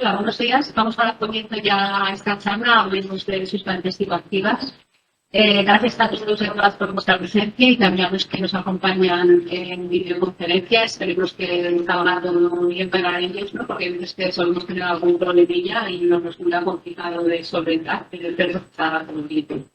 Hola, buenos días. Vamos a dar comienzo ya a esta charla. Hablemos de sustancias psicoactivas. Gracias a todos por vuestra presencia y también a los que nos acompañan en videoconferencia. Esperemos que salga todo bien para ellos, ¿no? Porque a veces que solemos tener algún problemilla y nos resulta complicado de solventar, pero está todo bien.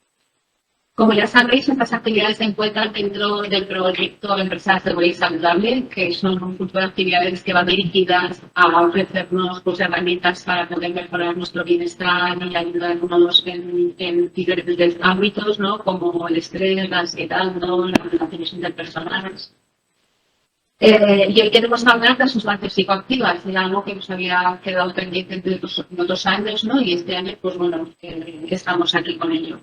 Como ya sabéis, estas actividades se encuentran dentro del proyecto Empresas de Seguridad Saludable, que son un conjunto de actividades que van dirigidas a ofrecernos herramientas para poder mejorar nuestro bienestar y ayudarnos en diferentes ámbitos, ¿no? Como el estrés, la ansiedad, ¿no? Las relaciones interpersonales. Y hoy queremos hablar de sustancias psicoactivas, de algo que nos había quedado pendiente de otros años, ¿no? Y este año, pues bueno, estamos aquí con ello.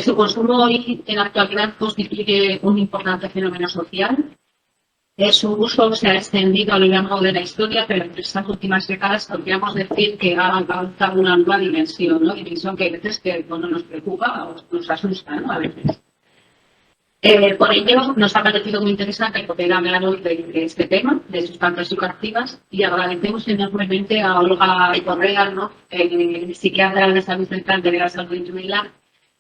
Su consumo hoy en la actualidad constituye un importante fenómeno social. Su uso se ha extendido a lo largo de la historia, pero en estas últimas décadas podríamos decir que ha alcanzado una nueva dimensión, ¿no? Dimensión que a veces nos preocupa o nos asusta, ¿no? A veces. Por ello, nos ha parecido muy interesante poder hablar hoy de este tema, de sustancias psicoactivas, y agradecemos enormemente a Olga Correa, ¿no? Psiquiatra de la salud mental de la salud integral,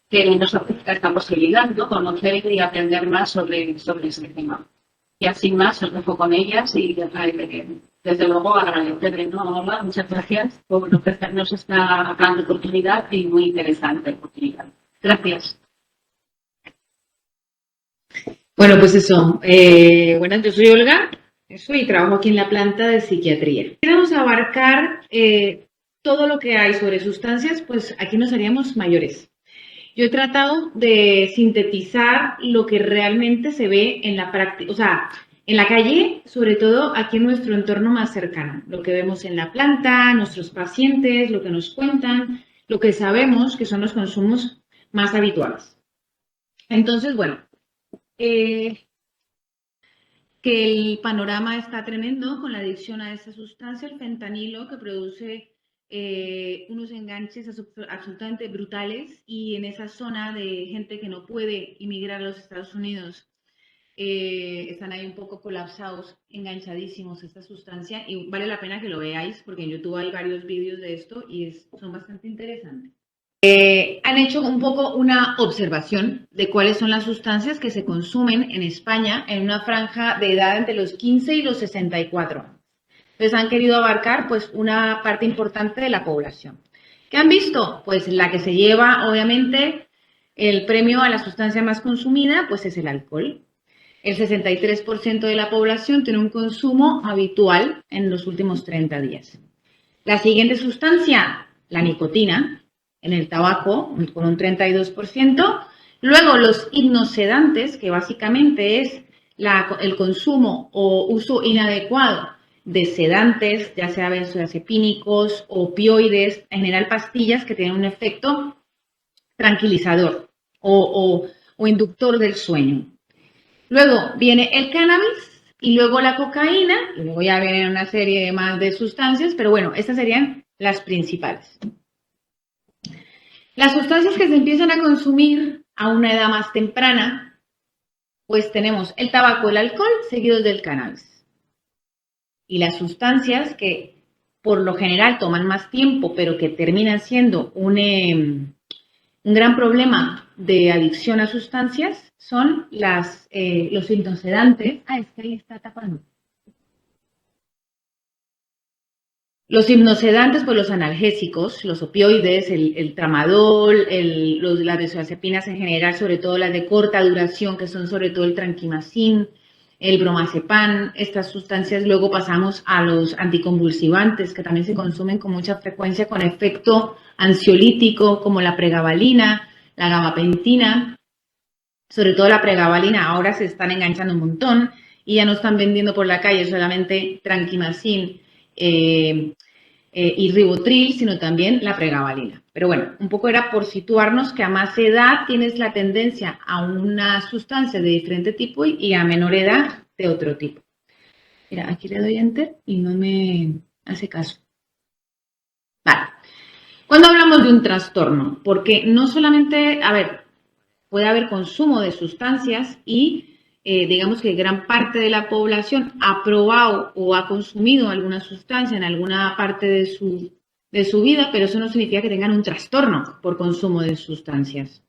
que nos ofrezca esta posibilidad, ¿no? Conocer y aprender más sobre ese tema. Y así más, os dejo con ellas y desde luego agradecerles, ¿no? Olga, muchas gracias por ofrecernos esta gran oportunidad y muy interesante oportunidad. Gracias. Bueno, pues eso. Bueno, yo soy Olga, y trabajo aquí en la planta de psiquiatría. Queremos abarcar todo lo que hay sobre sustancias, pues aquí nos haríamos mayores. Yo he tratado de sintetizar lo que realmente se ve en la práctica, o sea, en la calle, sobre todo aquí en nuestro entorno más cercano. Lo que vemos en la planta, nuestros pacientes, lo que nos cuentan, lo que sabemos que son los consumos más habituales. Entonces, bueno, que el panorama está tremendo con la adicción a esta sustancia, el fentanilo, que produce unos enganches absolutamente brutales, y en esa zona de gente que no puede emigrar a los Estados Unidos están ahí un poco colapsados, enganchadísimos a esta sustancia, y vale la pena que lo veáis porque en YouTube hay varios vídeos de esto y son bastante interesantes. Han hecho un poco una observación de cuáles son las sustancias que se consumen en España en una franja de edad entre los 15 y los 64 años. Entonces han querido abarcar pues una parte importante de la población. ¿Qué han visto? Pues la que se lleva obviamente el premio a la sustancia más consumida pues es el alcohol. El 63% de la población tiene un consumo habitual en los últimos 30 días. La siguiente sustancia, la nicotina, en el tabaco, con un 32%. Luego los hipnosedantes, que básicamente es el consumo o uso inadecuado de sedantes, ya sea benzodiazepínicos, opioides, en general pastillas que tienen un efecto tranquilizador o inductor del sueño. Luego viene el cannabis y luego la cocaína, y luego ya vienen una serie más de sustancias, pero bueno, estas serían las principales. Las sustancias que se empiezan a consumir a una edad más temprana, pues tenemos el tabaco, el alcohol, seguidos del cannabis. Y las sustancias que por lo general toman más tiempo, pero que terminan siendo un gran problema de adicción a sustancias, son los hipnosedantes. Es que ahí está tapando. Los hipnosedantes, pues los analgésicos, los opioides, el tramadol, las benzodiazepinas en general, sobre todo las de corta duración, que son sobre todo el tranquimacin, el bromazepam. Estas sustancias. Luego pasamos a los anticonvulsivantes, que también se consumen con mucha frecuencia con efecto ansiolítico, como la pregabalina, la gabapentina. Sobre todo la pregabalina ahora se están enganchando un montón y ya no están vendiendo por la calle solamente tranquimacin y ribotril, sino también la pregabalina. Pero bueno, un poco era por situarnos que a más edad tienes la tendencia a una sustancia de diferente tipo y a menor edad de otro tipo. Mira, aquí le doy enter y no me hace caso. Vale. Cuando hablamos de un trastorno, porque no solamente, puede haber consumo de sustancias y digamos que gran parte de la población ha probado o ha consumido alguna sustancia en alguna parte de su vida, pero eso no significa que tengan un trastorno por consumo de sustancias.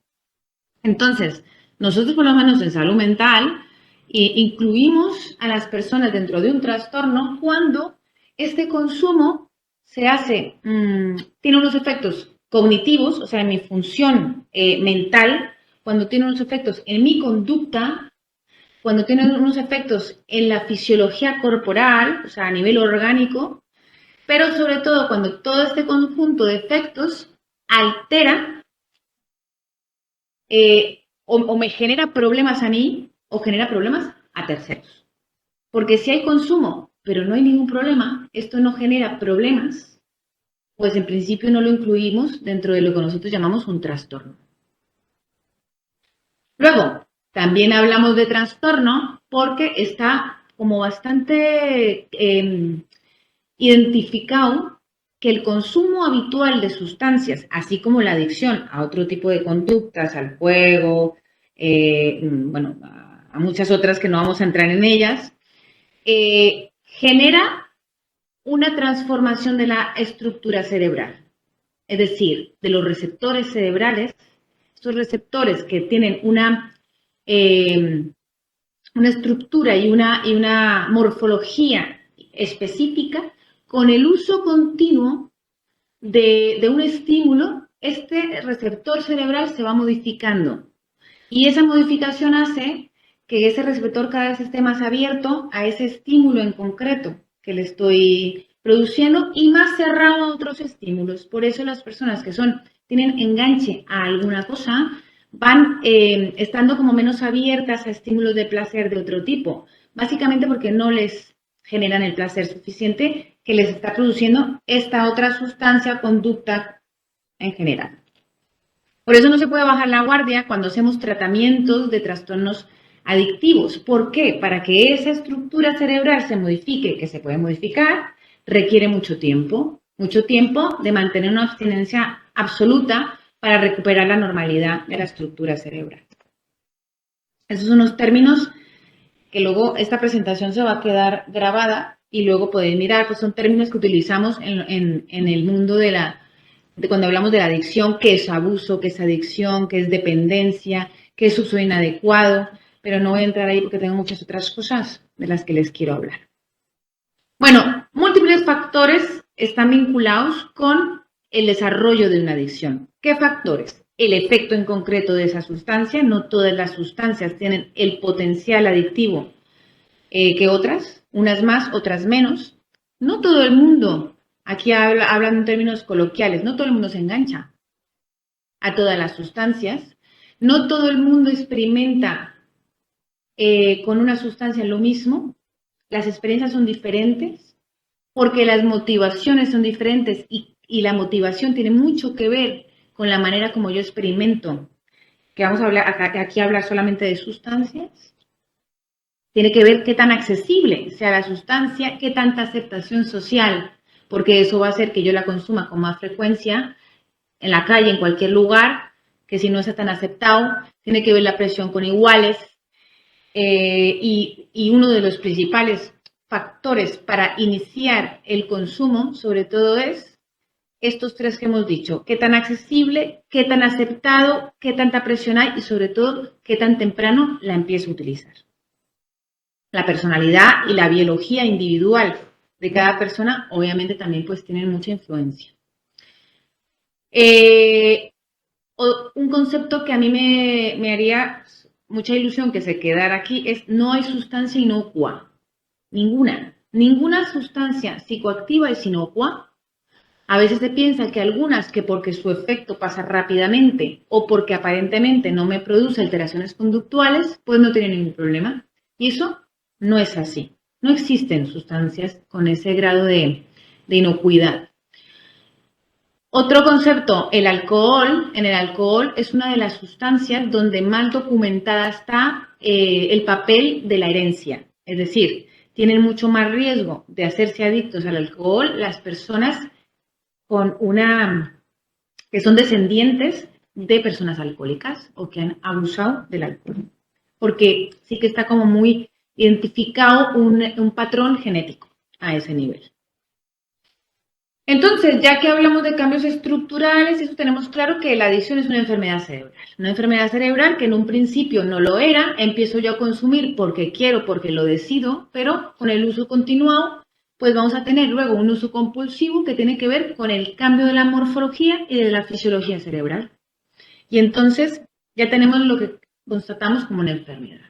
Entonces, nosotros por lo menos en salud mental incluimos a las personas dentro de un trastorno cuando este consumo se hace, tiene unos efectos cognitivos, o sea, en mi función mental, cuando tiene unos efectos en mi conducta, cuando tiene unos efectos en la fisiología corporal, o sea, a nivel orgánico, pero sobre todo cuando todo este conjunto de efectos altera o me genera problemas a mí o genera problemas a terceros. Porque si hay consumo, pero no hay ningún problema, esto no genera problemas, pues en principio no lo incluimos dentro de lo que nosotros llamamos un trastorno. Luego, también hablamos de trastorno porque está como bastante identificado que el consumo habitual de sustancias, así como la adicción a otro tipo de conductas, al juego, bueno, a muchas otras que no vamos a entrar en ellas, genera una transformación de la estructura cerebral, es decir, de los receptores cerebrales, estos receptores que tienen una estructura y una morfología específica, con el uso continuo de un estímulo, este receptor cerebral se va modificando. Y esa modificación hace que ese receptor cada vez esté más abierto a ese estímulo en concreto que le estoy produciendo y más cerrado a otros estímulos. Por eso las personas que tienen enganche a alguna cosa van estando como menos abiertas a estímulos de placer de otro tipo, básicamente porque no les generan el placer suficiente que les está produciendo esta otra sustancia, conducta en general. Por eso no se puede bajar la guardia cuando hacemos tratamientos de trastornos adictivos. ¿Por qué? Para que esa estructura cerebral se modifique, que se puede modificar, requiere mucho tiempo de mantener una abstinencia absoluta para recuperar la normalidad de la estructura cerebral. Esos son unos términos que luego esta presentación se va a quedar grabada y luego podéis mirar, pues son términos que utilizamos en el mundo de cuando hablamos de la adicción, qué es abuso, qué es adicción, qué es dependencia, qué es uso inadecuado, pero no voy a entrar ahí porque tengo muchas otras cosas de las que les quiero hablar. Bueno, múltiples factores están vinculados con el desarrollo de una adicción. ¿Qué factores? El efecto en concreto de esa sustancia. No todas las sustancias tienen el potencial adictivo que otras, unas más, otras menos. No todo el mundo, aquí hablan en términos coloquiales, no todo el mundo se engancha a todas las sustancias. No todo el mundo experimenta con una sustancia lo mismo. Las experiencias son diferentes porque las motivaciones son diferentes y la motivación tiene mucho que ver con la manera como yo experimento, que vamos a hablar aquí hablar solamente de sustancias. Tiene que ver qué tan accesible sea la sustancia, qué tanta aceptación social, porque eso va a hacer que yo la consuma con más frecuencia en la calle, en cualquier lugar, que si no está tan aceptado. Tiene que ver la presión con iguales, y uno de los principales factores para iniciar el consumo, sobre todo, es estos tres que hemos dicho: qué tan accesible, qué tan aceptado, qué tanta presión hay y sobre todo qué tan temprano la empiezo a utilizar. La personalidad y la biología individual de cada persona obviamente también pues tienen mucha influencia. Un concepto que a mí me haría mucha ilusión que se quedara aquí es: no hay sustancia inocua, ninguna sustancia psicoactiva es inocua. A veces se piensa que algunas, que porque su efecto pasa rápidamente o porque aparentemente no me produce alteraciones conductuales, pues no tienen ningún problema. Y eso no es así. No existen sustancias con ese grado de inocuidad. Otro concepto, el alcohol. En el alcohol es una de las sustancias donde más documentada está el papel de la herencia. Es decir, tienen mucho más riesgo de hacerse adictos al alcohol las personas que son descendientes de personas alcohólicas o que han abusado del alcohol. porque sí que está como muy identificado un patrón genético a ese nivel. Entonces, ya que hablamos de cambios estructurales, eso tenemos claro que la adicción es una enfermedad cerebral. Una enfermedad cerebral que en un principio no lo era, empiezo yo a consumir porque quiero, porque lo decido, pero con el uso continuado, pues vamos a tener luego un uso compulsivo que tiene que ver con el cambio de la morfología y de la fisiología cerebral. Y entonces ya tenemos lo que constatamos como una enfermedad.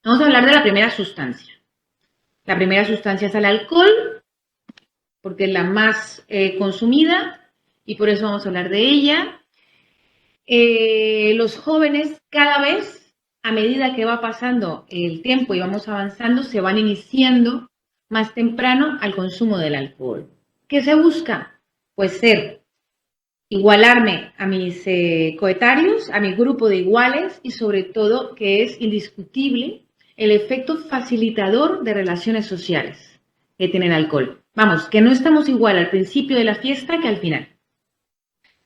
Vamos a hablar de la primera sustancia. La primera sustancia es el alcohol, porque es la más consumida y por eso vamos a hablar de ella. Los jóvenes cada vez, a medida que va pasando el tiempo y vamos avanzando, se van iniciando más temprano al consumo del alcohol. ¿Qué se busca? Pues igualarme a mis coetarios, a mi grupo de iguales y sobre todo que es indiscutible el efecto facilitador de relaciones sociales que tiene el alcohol. Vamos, que no estamos igual al principio de la fiesta que al final.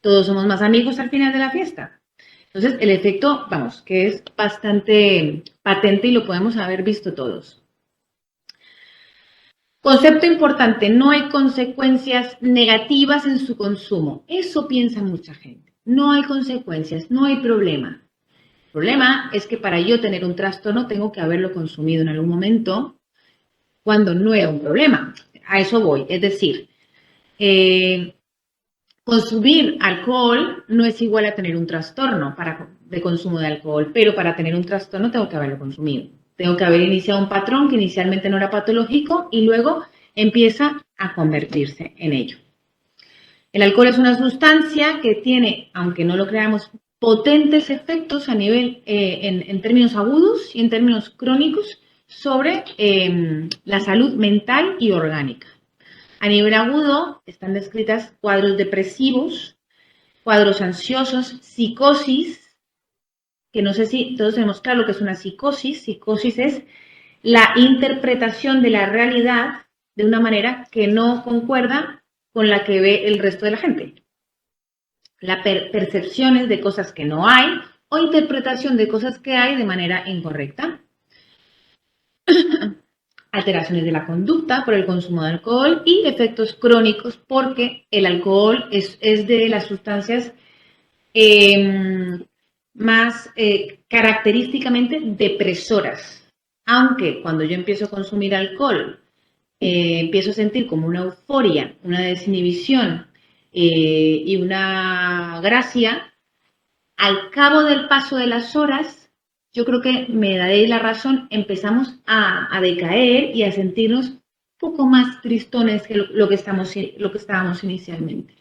Todos somos más amigos al final de la fiesta. Entonces, el efecto, vamos, que es bastante patente y lo podemos haber visto todos. Concepto importante, no hay consecuencias negativas en su consumo. Eso piensa mucha gente. No hay consecuencias, no hay problema. El problema es que para yo tener un trastorno tengo que haberlo consumido en algún momento cuando no era un problema. A eso voy. Es decir, consumir alcohol no es igual a tener un trastorno de consumo de alcohol, pero para tener un trastorno tengo que haberlo consumido. Tengo que haber iniciado un patrón que inicialmente no era patológico y luego empieza a convertirse en ello. El alcohol es una sustancia que tiene, aunque no lo creamos, potentes efectos a nivel, en términos agudos y en términos crónicos sobre la salud mental y orgánica. A nivel agudo están descritas cuadros depresivos, cuadros ansiosos, psicosis, que no sé si todos tenemos claro lo que es una psicosis. Psicosis es la interpretación de la realidad de una manera que no concuerda con la que ve el resto de la gente. La percepciones de cosas que no hay o interpretación de cosas que hay de manera incorrecta. Alteraciones de la conducta por el consumo de alcohol y efectos crónicos porque el alcohol es de las sustancias más característicamente depresoras. Aunque cuando yo empiezo a consumir alcohol, empiezo a sentir como una euforia, una desinhibición y una gracia, al cabo del paso de las horas, yo creo que me daréis la razón, empezamos a decaer y a sentirnos un poco más tristones que lo que estábamos inicialmente.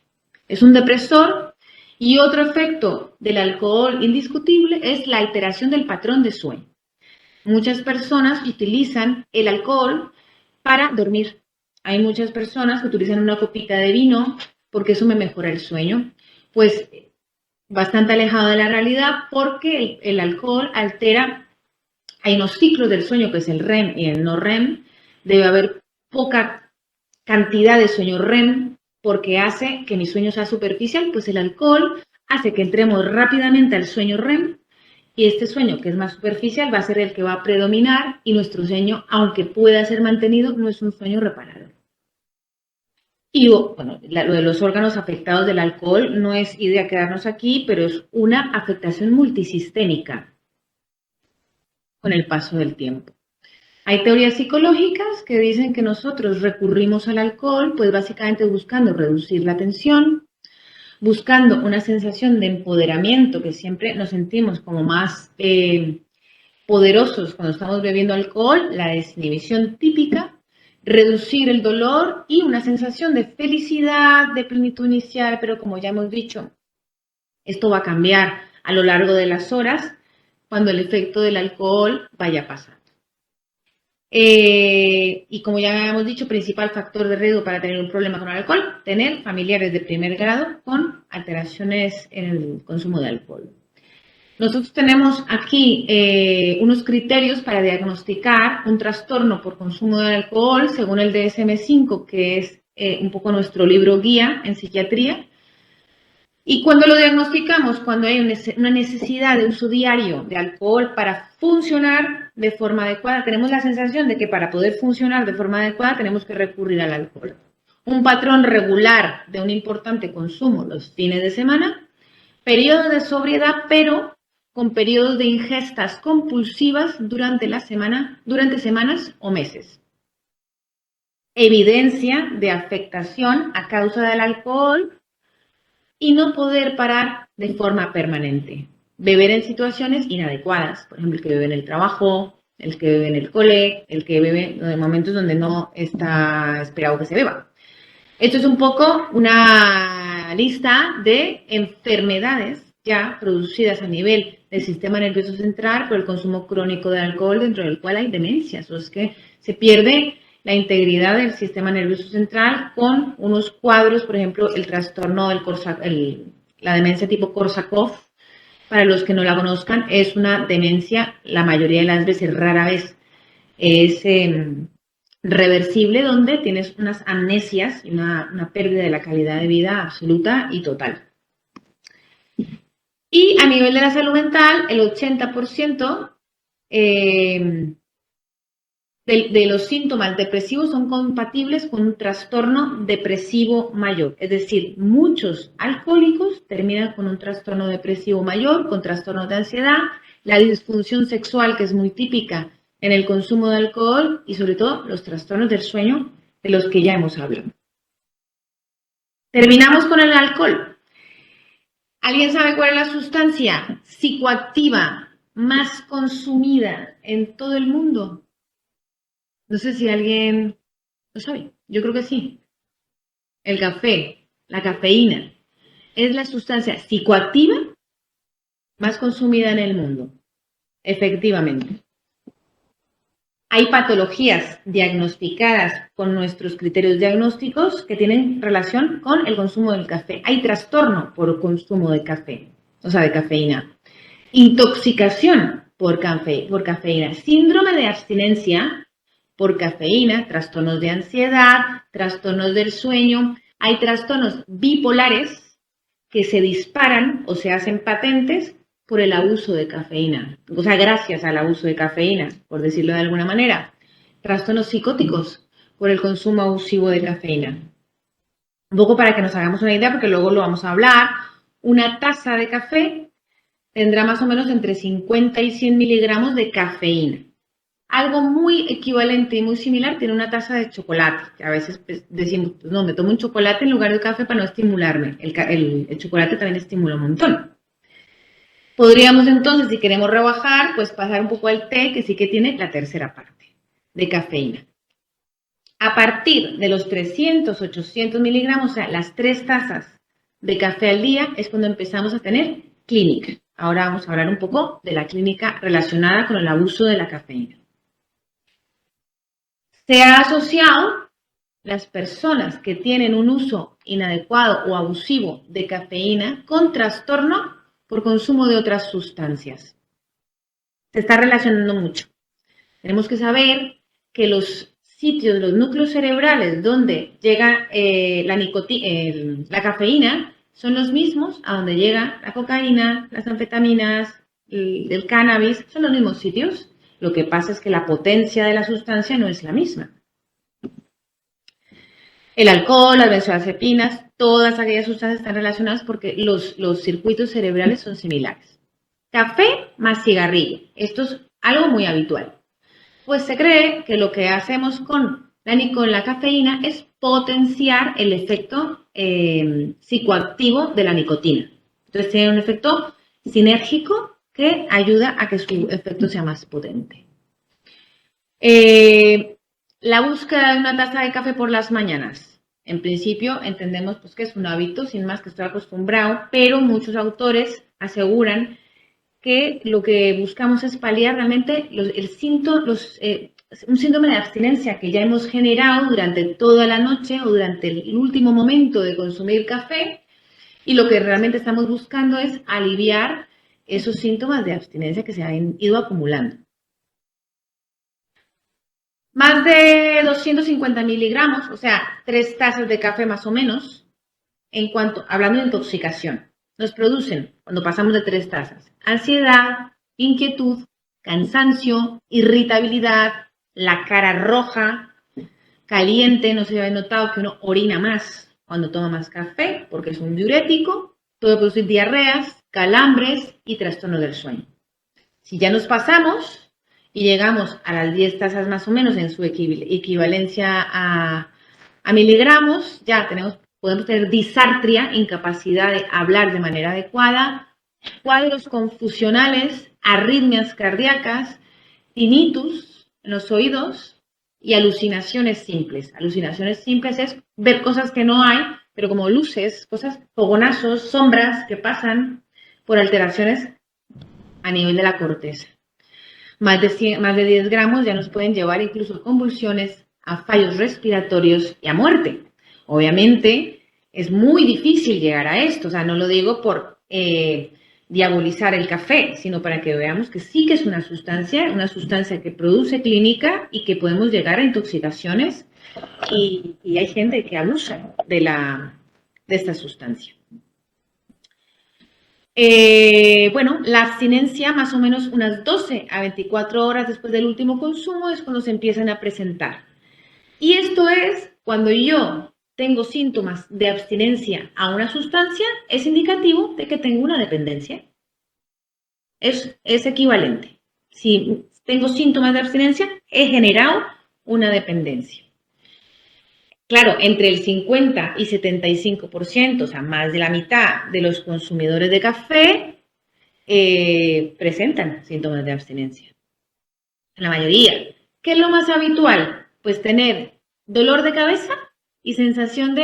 Es un depresor. Y otro efecto del alcohol indiscutible es la alteración del patrón de sueño. Muchas personas utilizan el alcohol para dormir. Hay muchas personas que utilizan una copita de vino porque eso me mejora el sueño. Pues bastante alejado de la realidad porque el alcohol altera, hay unos ciclos del sueño que es el REM y el no REM. Debe haber poca cantidad de sueño REM porque hace que mi sueño sea superficial, pues el alcohol hace que entremos rápidamente al sueño REM y este sueño que es más superficial va a ser el que va a predominar y nuestro sueño, aunque pueda ser mantenido, no es un sueño reparador. Y bueno, lo de los órganos afectados del alcohol no es idea quedarnos aquí, pero es una afectación multisistémica con el paso del tiempo. Hay teorías psicológicas que dicen que nosotros recurrimos al alcohol, pues básicamente buscando reducir la tensión, buscando una sensación de empoderamiento, que siempre nos sentimos como más poderosos cuando estamos bebiendo alcohol, la desinhibición típica, reducir el dolor y una sensación de felicidad, de plenitud inicial, pero como ya hemos dicho, esto va a cambiar a lo largo de las horas cuando el efecto del alcohol vaya pasando. Y como ya hemos dicho, principal factor de riesgo para tener un problema con el alcohol, tener familiares de primer grado con alteraciones en el consumo de alcohol. Nosotros tenemos aquí unos criterios para diagnosticar un trastorno por consumo de alcohol según el DSM-5, que es un poco nuestro libro guía en psiquiatría. Y cuando lo diagnosticamos, cuando hay una necesidad de uso diario de alcohol para funcionar de forma adecuada, tenemos la sensación de que para poder funcionar de forma adecuada tenemos que recurrir al alcohol. Un patrón regular de un importante consumo los fines de semana, periodos de sobriedad, pero con periodos de ingestas compulsivas durante la semana, durante semanas o meses. Evidencia de afectación a causa del alcohol y no poder parar de forma permanente. Beber en situaciones inadecuadas, por ejemplo, el que bebe en el trabajo, el que bebe en el cole, el que bebe en momentos donde no está esperado que se beba. Esto es un poco una lista de enfermedades ya producidas a nivel del sistema nervioso central por el consumo crónico de alcohol, dentro del cual hay demencias, o es que se pierde la integridad del sistema nervioso central con unos cuadros, por ejemplo, el trastorno del la demencia tipo Korsakoff. Para los que no la conozcan, es una demencia, la mayoría de las veces, rara vez, es reversible, donde tienes unas amnesias y una pérdida de la calidad de vida absoluta y total. Y a nivel de la salud mental, el 80% de los síntomas depresivos son compatibles con un trastorno depresivo mayor. Es decir, muchos alcohólicos terminan con un trastorno depresivo mayor, con trastornos de ansiedad, la disfunción sexual, que es muy típica en el consumo de alcohol, y sobre todo los trastornos del sueño, de los que ya hemos hablado. Terminamos con el alcohol. ¿Alguien sabe cuál es la sustancia psicoactiva más consumida en todo el mundo? No sé si alguien lo sabe. Yo creo que sí. El café, la cafeína, es la sustancia psicoactiva más consumida en el mundo. Efectivamente. Hay patologías diagnosticadas con nuestros criterios diagnósticos que tienen relación con el consumo del café. Hay trastorno por consumo de café, o sea, de cafeína. Intoxicación por cafeína. Síndrome de abstinencia por cafeína, trastornos de ansiedad, trastornos del sueño. Hay trastornos bipolares que se disparan o se hacen patentes por el abuso de cafeína, o sea, gracias al abuso de cafeína, por decirlo de alguna manera. Trastornos psicóticos por el consumo abusivo de cafeína. Un poco para que nos hagamos una idea, porque luego lo vamos a hablar, una taza de café tendrá más o menos entre 50 y 100 miligramos de cafeína. Algo muy equivalente y muy similar tiene una taza de chocolate, que a veces decimos, pues no, me tomo un chocolate en lugar de café para no estimularme. El chocolate también estimula un montón. Podríamos entonces, si queremos rebajar, pues pasar un poco al té, que sí que tiene la tercera parte de cafeína. A partir de los 300, 800 miligramos, o sea, las 3 tazas de café al día, es cuando empezamos a tener clínica. Ahora vamos a hablar un poco de la clínica relacionada con el abuso de la cafeína. Se ha asociado las personas que tienen un uso inadecuado o abusivo de cafeína con trastorno por consumo de otras sustancias. Se está relacionando mucho. Tenemos que saber que los sitios, los núcleos cerebrales donde llega la cafeína son los mismos a donde llega la cocaína, las anfetaminas, el cannabis, son los mismos sitios. Lo que pasa es que la potencia de la sustancia no es la misma. El alcohol, las benzodiazepinas, todas aquellas sustancias están relacionadas porque los circuitos cerebrales son similares. Café más cigarrillo. Esto es algo muy habitual. Pues se cree que lo que hacemos con la cafeína es potenciar el efecto psicoactivo de la nicotina. Entonces tiene un efecto sinérgico que ayuda a que su efecto sea más potente. La búsqueda de una taza de café por las mañanas. En principio entendemos pues, que es un hábito, sin más que estoy acostumbrado, pero muchos autores aseguran que lo que buscamos es paliar realmente un síndrome de abstinencia que ya hemos generado durante toda la noche o durante el último momento de consumir café, y lo que realmente estamos buscando es aliviar esos síntomas de abstinencia que se han ido acumulando. Más de 250 miligramos, o sea, 3 tazas de café más o menos, hablando de intoxicación. nos producen, cuando pasamos de 3 tazas, ansiedad, inquietud, cansancio, irritabilidad, la cara roja, caliente. No sé si habéis notado que uno orina más cuando toma más café, porque es un diurético, puede producir diarreas, calambres y trastorno del sueño. Si ya nos pasamos y llegamos a las 10 tazas más o menos en su equivalencia a miligramos, ya podemos tener disartria, incapacidad de hablar de manera adecuada, cuadros confusionales, arritmias cardíacas, tinnitus en los oídos y alucinaciones simples. Alucinaciones simples es ver cosas que no hay, pero como luces, cosas, fogonazos, sombras que pasan por alteraciones a nivel de la corteza. Más de 10 gramos ya nos pueden llevar incluso a convulsiones, a fallos respiratorios y a muerte. Obviamente es muy difícil llegar a esto, o sea, no lo digo por diabolizar el café, sino para que veamos que sí que es una sustancia que produce clínica y que podemos llegar a intoxicaciones y hay gente que abusa de esta sustancia. Bueno, la abstinencia más o menos unas 12 a 24 horas después del último consumo es cuando se empiezan a presentar. Y esto es cuando yo tengo síntomas de abstinencia a una sustancia, es indicativo de que tengo una dependencia. Es equivalente. Si tengo síntomas de abstinencia, he generado una dependencia. Claro, entre el 50 y 75%, o sea, más de la mitad de los consumidores de café presentan síntomas de abstinencia. La mayoría. ¿Qué es lo más habitual? Pues tener dolor de cabeza y sensación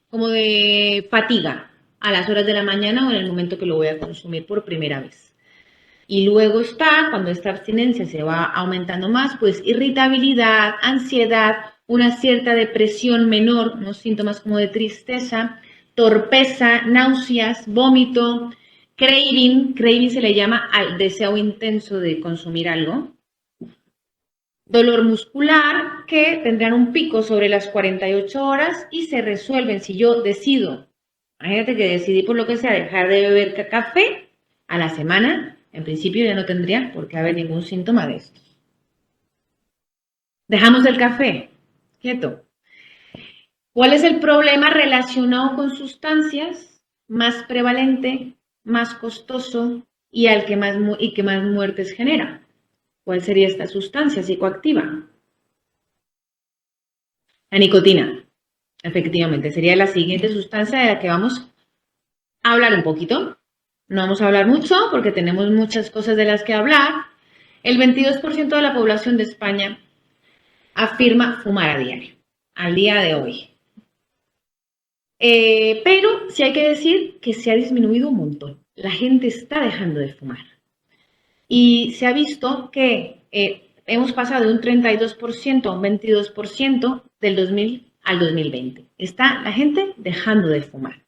como de fatiga a las horas de la mañana o en el momento que lo voy a consumir por primera vez. Y luego está, cuando esta abstinencia se va aumentando más, pues irritabilidad, ansiedad, una cierta depresión menor, unos síntomas como de tristeza, torpeza, náuseas, vómito, craving se le llama al deseo intenso de consumir algo, dolor muscular, que tendrán un pico sobre las 48 horas y se resuelven si yo decido, imagínate que decidí por lo que sea dejar de beber café a la semana, en principio ya no tendría por qué haber ningún síntoma de esto. Dejamos el café, quieto. ¿Cuál es el problema relacionado con sustancias más prevalente, más costoso y que más muertes genera? ¿Cuál sería esta sustancia psicoactiva? La nicotina, efectivamente, sería la siguiente sustancia de la que vamos a hablar un poquito. No vamos a hablar mucho porque tenemos muchas cosas de las que hablar. El 22% de la población de España afirma fumar a diario, al día de hoy. Pero sí hay que decir que se ha disminuido un montón. La gente está dejando de fumar. Y se ha visto que hemos pasado de un 32% a un 22% del 2000 al 2020. Está la gente dejando de fumar.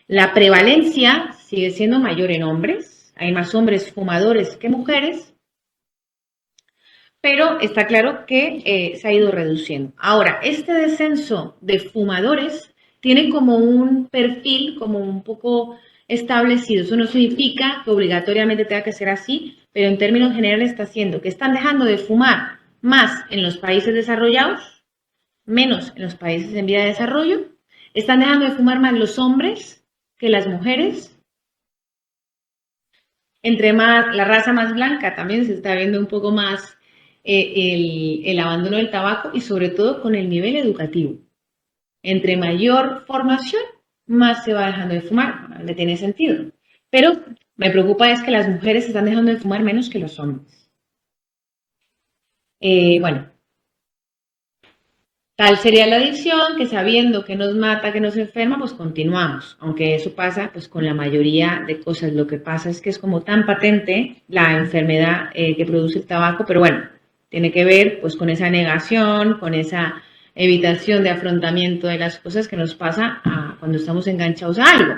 La prevalencia sigue siendo mayor en hombres. Hay más hombres fumadores que mujeres. Pero está claro que se ha ido reduciendo. Ahora, este descenso de fumadores tiene como un perfil como un poco establecido. Eso no significa que obligatoriamente tenga que ser así, pero en términos generales está haciendo que están dejando de fumar más en los países desarrollados, menos en los países en vía de desarrollo. Están dejando de fumar más los hombres que las mujeres. Entre más, la raza más blanca también se está viendo un poco más el abandono del tabaco y sobre todo con el nivel educativo. Entre mayor formación, más se va dejando de fumar. Me tiene sentido. Pero me preocupa es que las mujeres están dejando de fumar menos que los hombres. Bueno, tal sería la adicción que sabiendo que nos mata, que nos enferma, pues continuamos. Aunque eso pasa pues con la mayoría de cosas. Lo que pasa es que es como tan patente la enfermedad que produce el tabaco, pero bueno, tiene que ver pues con esa negación, con esa evitación de afrontamiento de las cosas que nos pasa cuando estamos enganchados a algo.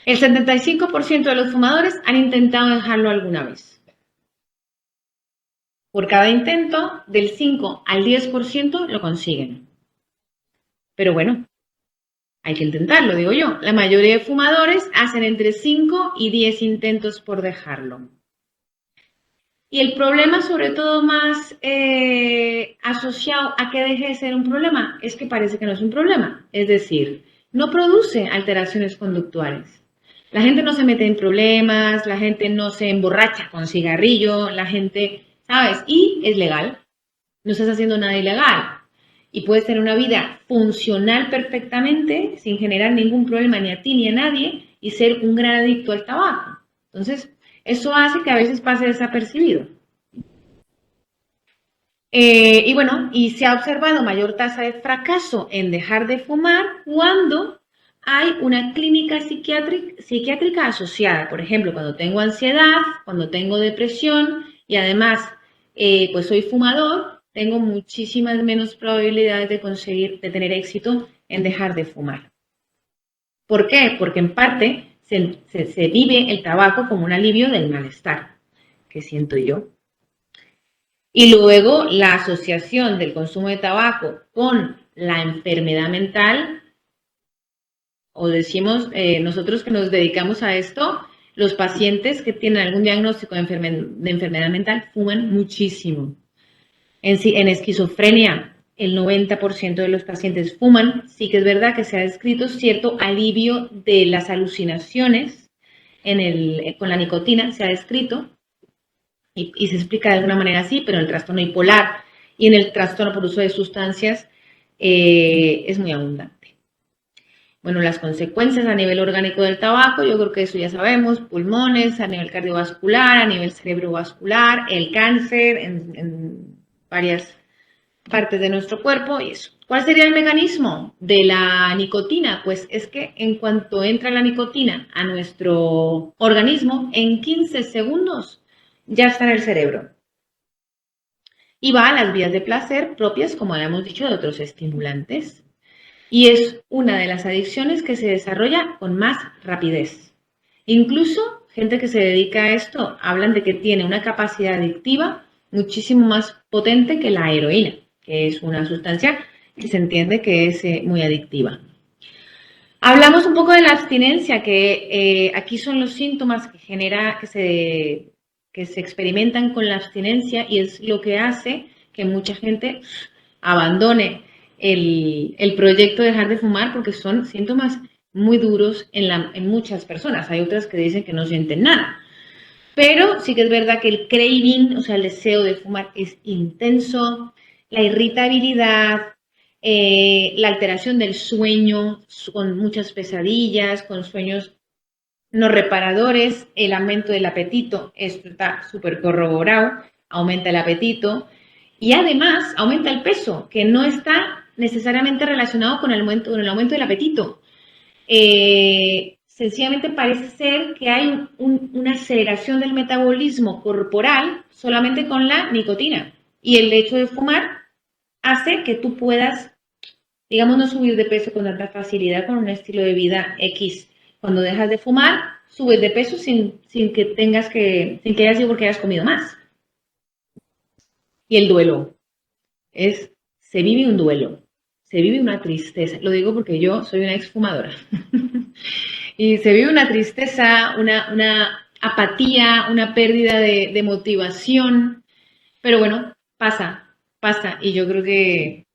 El 75% de los fumadores han intentado dejarlo alguna vez. Por cada intento, del 5 al 10% lo consiguen. Pero bueno, hay que intentarlo, digo yo. La mayoría de fumadores hacen entre 5 y 10 intentos por dejarlo. Y el problema, sobre todo más asociado a que deje de ser un problema, es que parece que no es un problema. Es decir, no produce alteraciones conductuales. La gente no se mete en problemas, la gente no se emborracha con cigarrillo, la gente, ¿sabes? Y es legal. No estás haciendo nada ilegal. Y puedes tener una vida funcional perfectamente, sin generar ningún problema ni a ti ni a nadie, y ser un gran adicto al tabaco. Entonces, eso hace que a veces pase desapercibido. Y bueno, y se ha observado mayor tasa de fracaso en dejar de fumar cuando hay una clínica psiquiátrica asociada. Por ejemplo, cuando tengo ansiedad, cuando tengo depresión y además pues soy fumador, tengo muchísimas menos probabilidades de tener éxito en dejar de fumar. ¿Por qué? Porque en parte se vive el tabaco como un alivio del malestar que siento yo. Y luego la asociación del consumo de tabaco con la enfermedad mental, o decimos nosotros que nos dedicamos a esto, los pacientes que tienen algún diagnóstico de enfermedad mental fuman muchísimo. En esquizofrenia, el 90% de los pacientes fuman. Sí que es verdad que se ha descrito cierto alivio de las alucinaciones con la nicotina, se ha descrito, y se explica de alguna manera así, pero en el trastorno bipolar y en el trastorno por uso de sustancias es muy abundante. Bueno, las consecuencias a nivel orgánico del tabaco, yo creo que eso ya sabemos, pulmones, a nivel cardiovascular, a nivel cerebrovascular, el cáncer en varias partes de nuestro cuerpo y eso. ¿Cuál sería el mecanismo de la nicotina? Pues es que en cuanto entra la nicotina a nuestro organismo, en 15 segundos ya está en el cerebro. Y va a las vías de placer propias, como ya hemos dicho, de otros estimulantes. Y es una de las adicciones que se desarrolla con más rapidez. Incluso gente que se dedica a esto hablan de que tiene una capacidad adictiva muchísimo más potente que la heroína, que es una sustancia que se entiende que es muy adictiva. Hablamos un poco de la abstinencia, que aquí son los síntomas que se experimentan con la abstinencia y es lo que hace que mucha gente abandone el proyecto de dejar de fumar porque son síntomas muy duros en muchas personas. Hay otras que dicen que no sienten nada. Pero sí que es verdad que el craving, o sea, el deseo de fumar es intenso, la irritabilidad, la alteración del sueño, con muchas pesadillas, con sueños no reparadores, el aumento del apetito, esto está súper corroborado, aumenta el apetito y además aumenta el peso, que no está necesariamente relacionado con el aumento del apetito. Sencillamente parece ser que hay una aceleración del metabolismo corporal solamente con la nicotina. Y el hecho de fumar hace que tú puedas, digamos, no subir de peso con tanta facilidad con un estilo de vida X. Cuando dejas de fumar, subes de peso sin que haya sido porque hayas comido más. Y el duelo se vive un duelo, se vive una tristeza. Lo digo porque yo soy una exfumadora. Y se vive una tristeza, una apatía, una pérdida de motivación. Pero bueno, pasa. Y yo creo que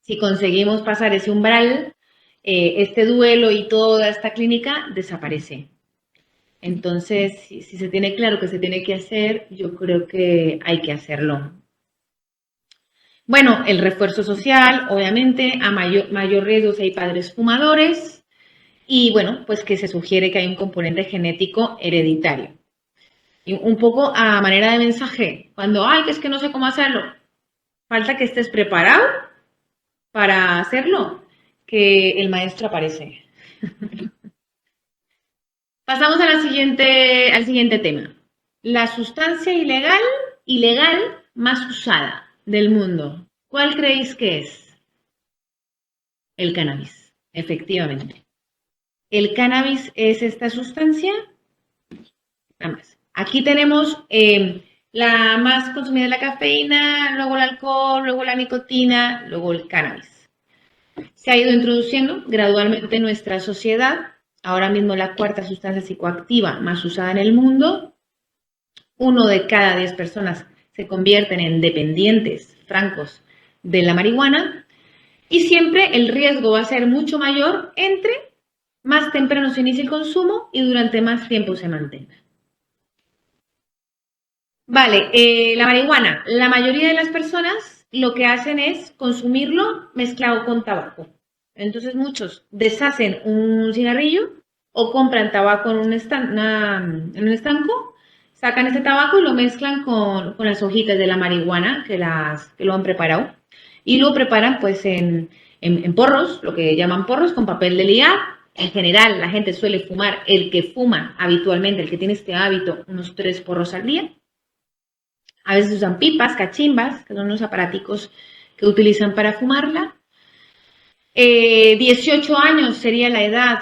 si conseguimos pasar ese umbral, este duelo y toda esta clínica desaparece. Entonces, si se tiene claro que se tiene que hacer, yo creo que hay que hacerlo. Bueno, el refuerzo social, obviamente, a mayor riesgo si hay padres fumadores. Y bueno, pues que se sugiere que hay un componente genético hereditario. Y un poco a manera de mensaje, cuando, ay, que es que no sé cómo hacerlo, falta que estés preparado para hacerlo, que el maestro aparece. Pasamos al siguiente tema. La sustancia ilegal más usada del mundo. ¿Cuál creéis que es? El cannabis, efectivamente. El cannabis es esta sustancia, nada más. Aquí tenemos la más consumida es la cafeína, luego el alcohol, luego la nicotina, luego el cannabis. se ha ido introduciendo gradualmente en nuestra sociedad. Ahora mismo la cuarta sustancia psicoactiva más usada en el mundo. 1 de cada 10 personas se convierten en dependientes francos de la marihuana. Y siempre el riesgo va a ser mucho mayor entre más temprano se inicie el consumo y durante más tiempo se mantenga. Vale, la marihuana. La mayoría de las personas lo que hacen es consumirlo mezclado con tabaco. Entonces muchos deshacen un cigarrillo o compran tabaco en un estanco, sacan ese tabaco y lo mezclan con las hojitas de la marihuana que lo han preparado. Y lo preparan pues en porros, lo que llaman porros, con papel de liar. En general la gente suele fumar, el que fuma habitualmente, el que tiene este hábito, unos 3 porros al día. A veces usan pipas, cachimbas, que son unos aparaticos que utilizan para fumarla. 18 años sería la edad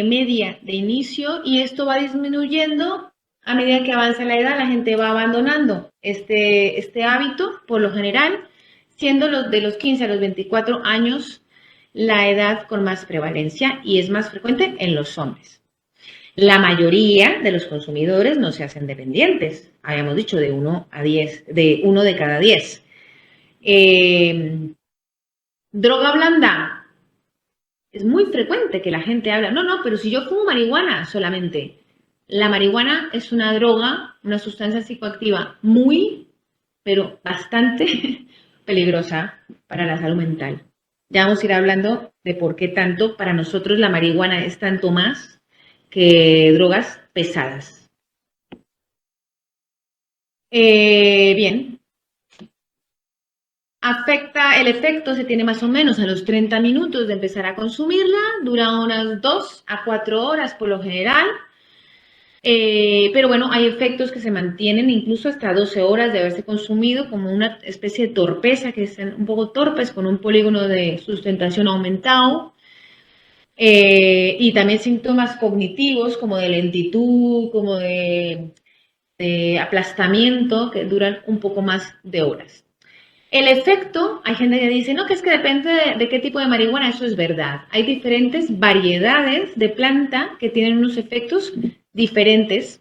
media de inicio y esto va disminuyendo a medida que avanza la edad, la gente va abandonando este hábito, por lo general, siendo de los 15 a los 24 años la edad con más prevalencia y es más frecuente en los hombres. La mayoría de los consumidores no se hacen dependientes, habíamos dicho de 1 de cada 10. Droga blanda. Es muy frecuente que la gente habla, no, pero si yo fumo marihuana solamente. La marihuana es una droga, una sustancia psicoactiva muy, pero bastante peligrosa para la salud mental. Ya vamos a ir hablando de por qué tanto para nosotros la marihuana es tanto más que drogas pesadas. Bien. El efecto se tiene más o menos a los 30 minutos de empezar a consumirla, dura unas 2 a 4 horas por lo general, pero bueno, hay efectos que se mantienen incluso hasta 12 horas de haberse consumido, como una especie de torpeza, que están un poco torpes con un polígono de sustentación aumentado, y también síntomas cognitivos como de lentitud, como de aplastamiento, que duran un poco más de horas. El efecto, hay gente que dice, no, que es que depende de qué tipo de marihuana, eso es verdad. Hay diferentes variedades de planta que tienen unos efectos diferentes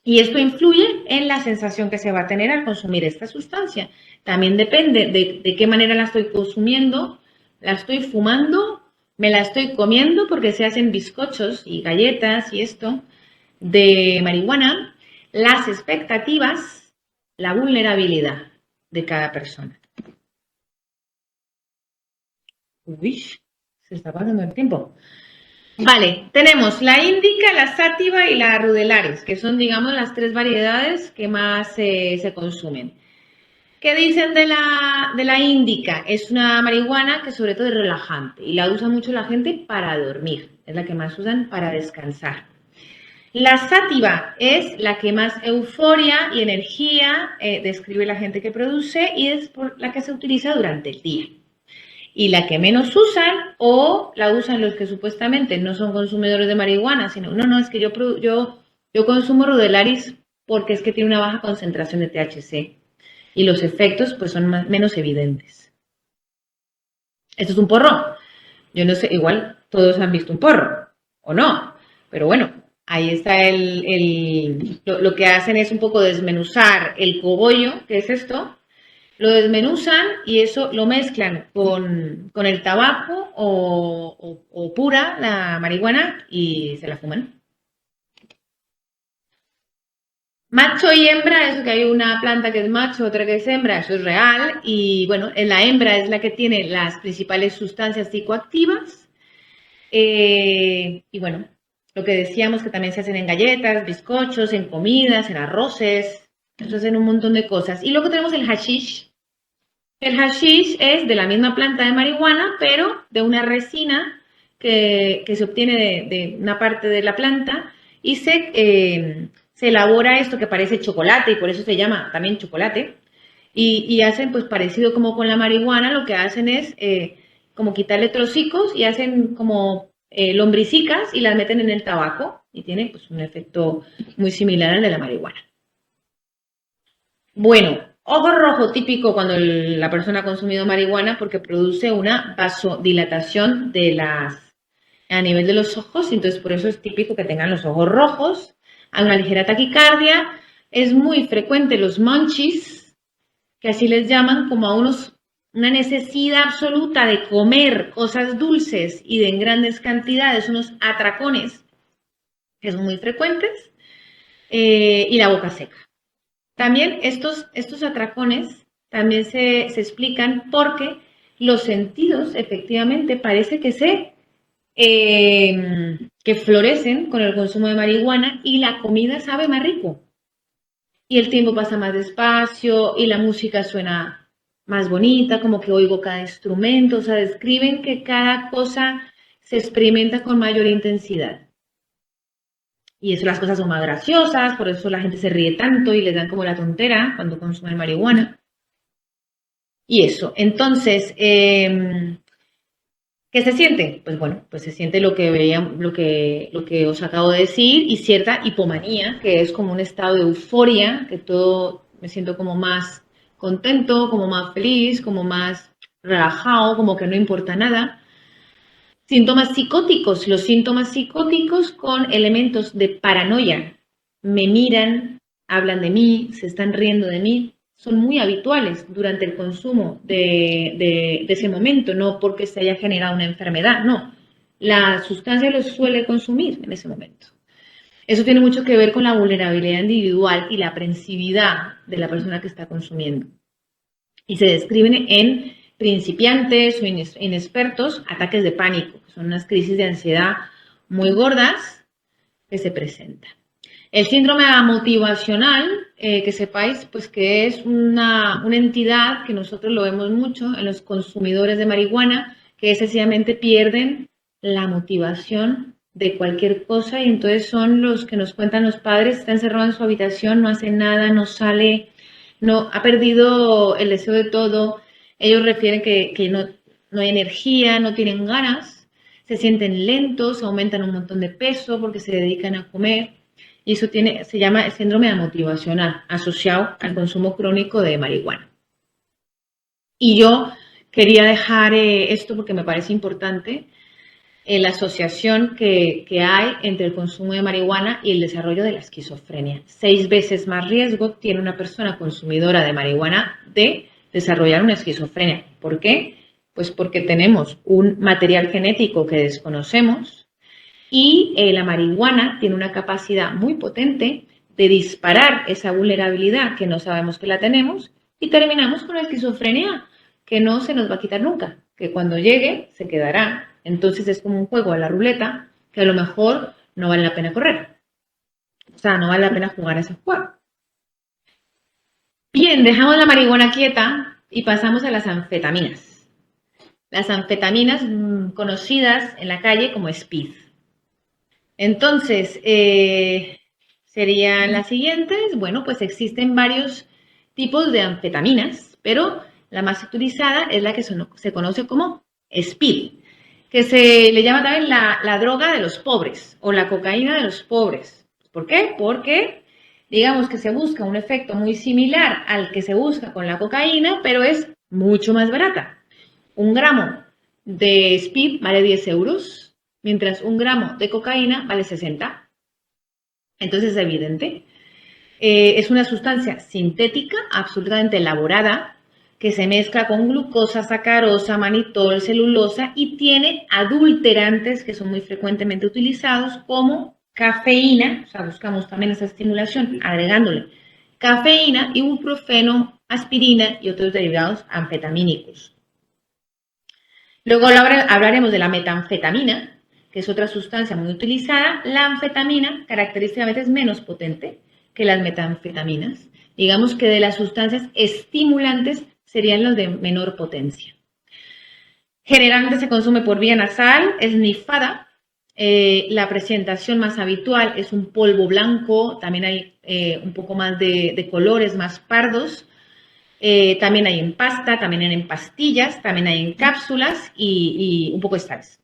y esto influye en la sensación que se va a tener al consumir esta sustancia. También depende de qué manera la estoy consumiendo, la estoy fumando, me la estoy comiendo porque se hacen bizcochos y galletas y esto de marihuana, las expectativas, la vulnerabilidad de cada persona. Uy, se está pasando el tiempo. Vale, tenemos la índica, la sátiva y la rudelaris, que son, digamos, las 3 variedades que más se consumen. ¿Qué dicen de la índica? Es una marihuana que sobre todo es relajante y la usa mucho la gente para dormir. Es la que más usan para descansar. La sátiva es la que más euforia y energía describe la gente que produce y es la que se utiliza durante el día. Y la que menos usan o la usan los que supuestamente no son consumidores de marihuana, sino, no, es que yo consumo rudelaris porque es que tiene una baja concentración de THC y los efectos pues son menos evidentes. Esto es un porro. Yo no sé, igual todos han visto un porro o no, pero bueno, ahí está lo que hacen es un poco desmenuzar el cogollo, que es esto, lo desmenuzan y eso lo mezclan con el tabaco o pura la marihuana y se la fuman. Macho y hembra, eso que hay una planta que es macho, otra que es hembra, eso es real. Y bueno, la hembra es la que tiene las principales sustancias psicoactivas. Y bueno, lo que decíamos que también se hacen en galletas, bizcochos, en comidas, en arroces, se hacen un montón de cosas. Y luego tenemos el hashish. El hashish es de la misma planta de marihuana, pero de una resina que se obtiene de una parte de la planta y se elabora esto que parece chocolate y por eso se llama también chocolate. Y hacen pues parecido como con la marihuana, lo que hacen es como quitarle trocicos y hacen como lombricicas y las meten en el tabaco y tiene pues un efecto muy similar al de la marihuana. Bueno, Ojo rojo típico cuando la persona ha consumido marihuana porque produce una vasodilatación a nivel de los ojos, entonces por eso es típico que tengan los ojos rojos, hay una ligera taquicardia, es muy frecuente los munchies, que así les llaman, como a una necesidad absoluta de comer cosas dulces y de en grandes cantidades, unos atracones, que son muy frecuentes, y la boca seca. También estos atracones también se explican porque los sentidos efectivamente parece que florecen con el consumo de marihuana y la comida sabe más rico. Y el tiempo pasa más despacio y la música suena más bonita, como que oigo cada instrumento, o sea, describen que cada cosa se experimenta con mayor intensidad. Y eso las cosas son más graciosas, por eso la gente se ríe tanto y les dan como la tontera cuando consumen marihuana. Y eso. Entonces, ¿qué se siente? Pues bueno, pues se siente lo que os acabo de decir y cierta hipomanía, que es como un estado de euforia, que todo me siento como más contento, como más feliz, como más relajado, como que no importa nada. Síntomas psicóticos, los síntomas psicóticos con elementos de paranoia. Me miran, hablan de mí, se están riendo de mí, son muy habituales durante el consumo de ese momento, no porque se haya generado una enfermedad, no. La sustancia los suele consumir en ese momento. Eso tiene mucho que ver con la vulnerabilidad individual y la aprensividad de la persona que está consumiendo. Y se describen en principiantes o inexpertos ataques de pánico, que son unas crisis de ansiedad muy gordas que se presentan. El síndrome motivacional, que sepáis, pues que es una entidad que nosotros lo vemos mucho en los consumidores de marihuana, que sencillamente pierden la motivación de cualquier cosa y entonces son los que nos cuentan los padres, está encerrado en su habitación, no hace nada, no sale, no, ha perdido el deseo de todo. Ellos refieren que no hay energía, no tienen ganas, se sienten lentos, aumentan un montón de peso porque se dedican a comer. Y eso se llama el síndrome motivacional asociado al consumo crónico de marihuana. Y yo quería dejar esto porque me parece importante, la asociación que hay entre el consumo de marihuana y el desarrollo de la esquizofrenia. 6 veces más riesgo tiene una persona consumidora de marihuana de desarrollar una esquizofrenia. ¿Por qué? Pues porque tenemos un material genético que desconocemos y la marihuana tiene una capacidad muy potente de disparar esa vulnerabilidad que no sabemos que la tenemos y terminamos con la esquizofrenia que no se nos va a quitar nunca, que cuando llegue se quedará. Entonces es como un juego a la ruleta que a lo mejor no vale la pena correr. O sea, no vale la pena jugar ese juego. Bien, dejamos la marihuana quieta y pasamos a las anfetaminas. Las anfetaminas conocidas en la calle como speed. Entonces, serían las siguientes. Bueno, pues existen varios tipos de anfetaminas, pero la más utilizada es la que se conoce como speed, que se le llama también la droga de los pobres o la cocaína de los pobres. ¿Por qué? Porque digamos que se busca un efecto muy similar al que se busca con la cocaína, pero es mucho más barata. 1 gramo de speed vale 10 euros, mientras 1 gramo de cocaína vale 60. Entonces es evidente. Es una sustancia sintética, absolutamente elaborada, que se mezcla con glucosa, sacarosa, manitol, celulosa y tiene adulterantes que son muy frecuentemente utilizados como cafeína, o sea, buscamos también esa estimulación agregándole cafeína, ibuprofeno, aspirina y otros derivados anfetamínicos. Luego hablaremos de la metanfetamina, que es otra sustancia muy utilizada. La anfetamina característicamente es menos potente que las metanfetaminas. Digamos que de las sustancias estimulantes serían los de menor potencia. Generalmente se consume por vía nasal, es nifada. La presentación más habitual es un polvo blanco, también hay un poco más de colores más pardos. También hay en pasta, también hay en pastillas, también hay en cápsulas y un poco de sales.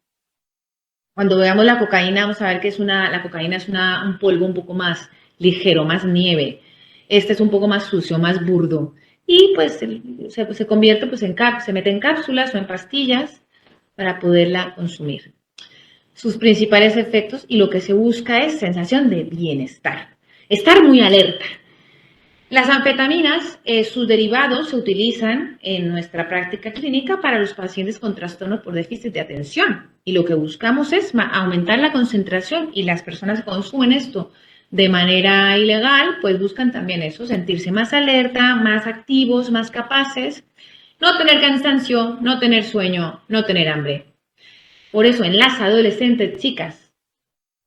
Cuando veamos la cocaína, vamos a ver que la cocaína es un polvo un poco más ligero, más nieve. Este es un poco más sucio, más burdo. y pues se convierte pues se mete en cápsulas o en pastillas para poderla consumir. Sus principales efectos y lo que se busca es sensación de bienestar, estar muy alerta. Las anfetaminas, sus derivados se utilizan en nuestra práctica clínica para los pacientes con trastorno por déficit de atención y lo que buscamos es aumentar la concentración y las personas que consumen esto de manera ilegal pues buscan también eso, sentirse más alerta, más activos, más capaces, no tener cansancio, no tener sueño, no tener hambre. Por eso en las adolescentes chicas,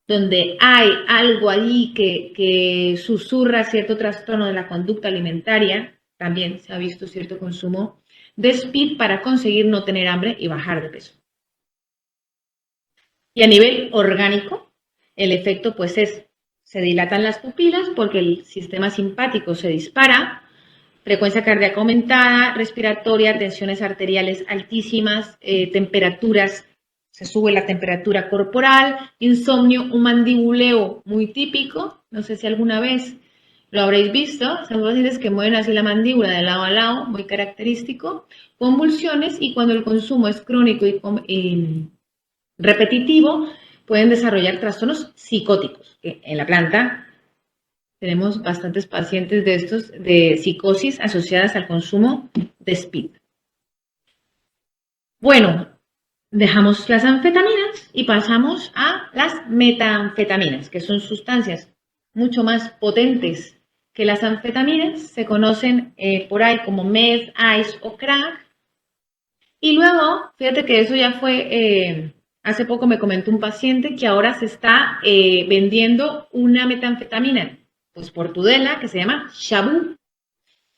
donde hay algo allí que susurra cierto trastorno de la conducta alimentaria, también se ha visto cierto consumo de speed para conseguir no tener hambre y bajar de peso. Y a nivel orgánico, el efecto pues se dilatan las pupilas porque el sistema simpático se dispara, frecuencia cardíaca aumentada, respiratoria, tensiones arteriales altísimas, temperaturas, se sube la temperatura corporal, insomnio, un mandibuleo muy típico, no sé si alguna vez lo habréis visto, son pacientes que mueven así la mandíbula de lado a lado, muy característico, convulsiones y cuando el consumo es crónico y repetitivo, pueden desarrollar trastornos psicóticos, que en la planta tenemos bastantes pacientes de estos de psicosis asociadas al consumo de speed. Bueno, dejamos las anfetaminas y pasamos a las metanfetaminas, que son sustancias mucho más potentes que las anfetaminas. Se conocen por ahí como meth, ice o crack. Y luego, fíjate que eso ya fue, hace poco me comentó un paciente que ahora se está vendiendo una metanfetamina, pues por Tudela, que se llama Shabu,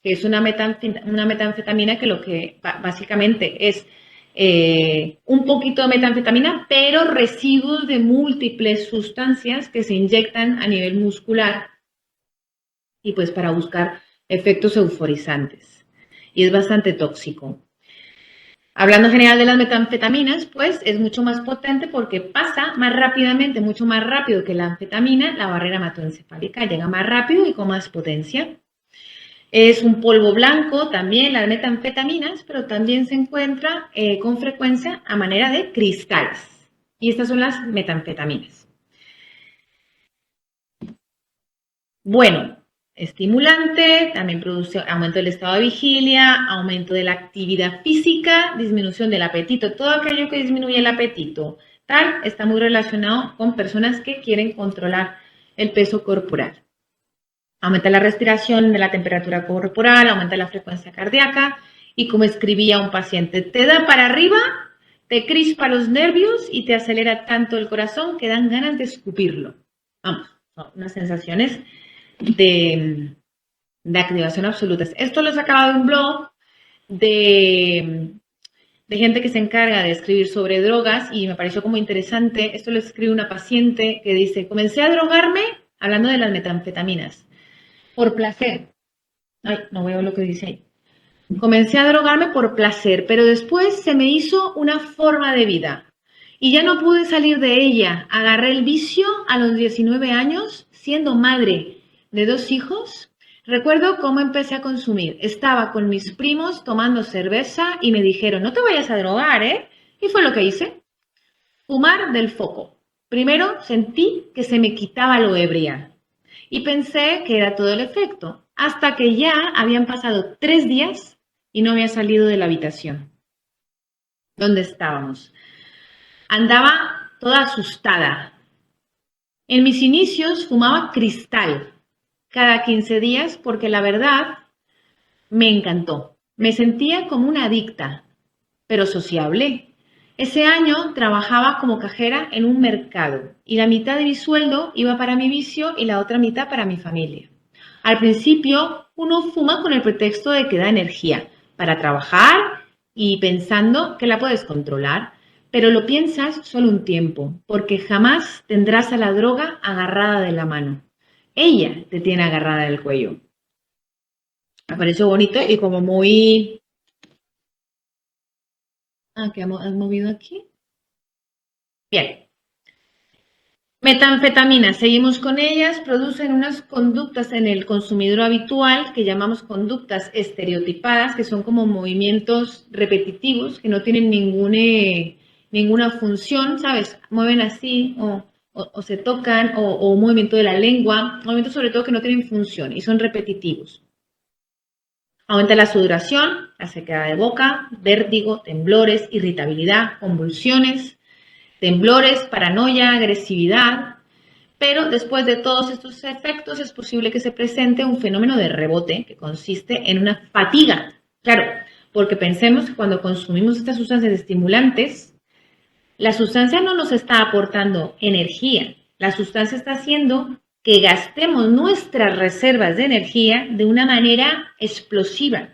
que es una metanfetamina que lo que básicamente es un poquito de metanfetamina, pero residuos de múltiples sustancias que se inyectan a nivel muscular y pues para buscar efectos euforizantes. Y es bastante tóxico. Hablando en general de las metanfetaminas, pues es mucho más potente porque pasa más rápidamente, mucho más rápido que la anfetamina, la barrera hematoencefálica llega más rápido y con más potencia. Es un polvo blanco también, las metanfetaminas, pero también se encuentra con frecuencia a manera de cristales. Y estas son las metanfetaminas. Bueno, estimulante, también produce aumento del estado de vigilia, aumento de la actividad física, disminución del apetito, todo aquello que disminuye el apetito, tal, está muy relacionado con personas que quieren controlar el peso corporal. Aumenta la respiración de la temperatura corporal, aumenta la frecuencia cardíaca y como escribía un paciente, te da para arriba, te crispa los nervios y te acelera tanto el corazón que dan ganas de escupirlo. Vamos, son unas sensaciones de activación absolutas. Esto lo sacaba de un blog de gente que se encarga de escribir sobre drogas y me pareció como interesante. Esto lo escribe una paciente que dice, comencé a drogarme hablando de las metanfetaminas por placer. Ay, no veo lo que dice ahí. Comencé a drogarme por placer, pero después se me hizo una forma de vida y ya no pude salir de ella. Agarré el vicio a los 19 años, siendo madre de 2 hijos. Recuerdo cómo empecé a consumir. Estaba con mis primos tomando cerveza y me dijeron, no te vayas a drogar, ¿eh? Y fue lo que hice. Fumar del foco. Primero sentí que se me quitaba lo ebria y pensé que era todo el efecto, hasta que ya habían pasado 3 días y no había salido de la habitación donde estábamos. Andaba toda asustada. En mis inicios fumaba cristal cada 15 días porque la verdad me encantó. Me sentía como una adicta, pero sociable. Ese año trabajaba como cajera en un mercado y la mitad de mi sueldo iba para mi vicio y la otra mitad para mi familia. Al principio uno fuma con el pretexto de que da energía para trabajar y pensando que la puedes controlar, pero lo piensas solo un tiempo, porque jamás tendrás a la droga agarrada de la mano. Ella te tiene agarrada del cuello. Me pareció bonito y como muy... Ah, ¿qué has movido aquí? Bien. Metanfetaminas, seguimos con ellas, producen unas conductas en el consumidor habitual que llamamos conductas estereotipadas, que son como movimientos repetitivos, que no tienen ninguna función, ¿sabes? Mueven así o se tocan o un movimiento de la lengua, movimientos sobre todo que no tienen función y son repetitivos. Aumenta la sudoración, la sequedad de boca, vértigo, temblores, irritabilidad, convulsiones, temblores, paranoia, agresividad, pero después de todos estos efectos es posible que se presente un fenómeno de rebote que consiste en una fatiga. Claro, porque pensemos que cuando consumimos estas sustancias estimulantes, la sustancia no nos está aportando energía, la sustancia está haciendo que gastemos nuestras reservas de energía de una manera explosiva,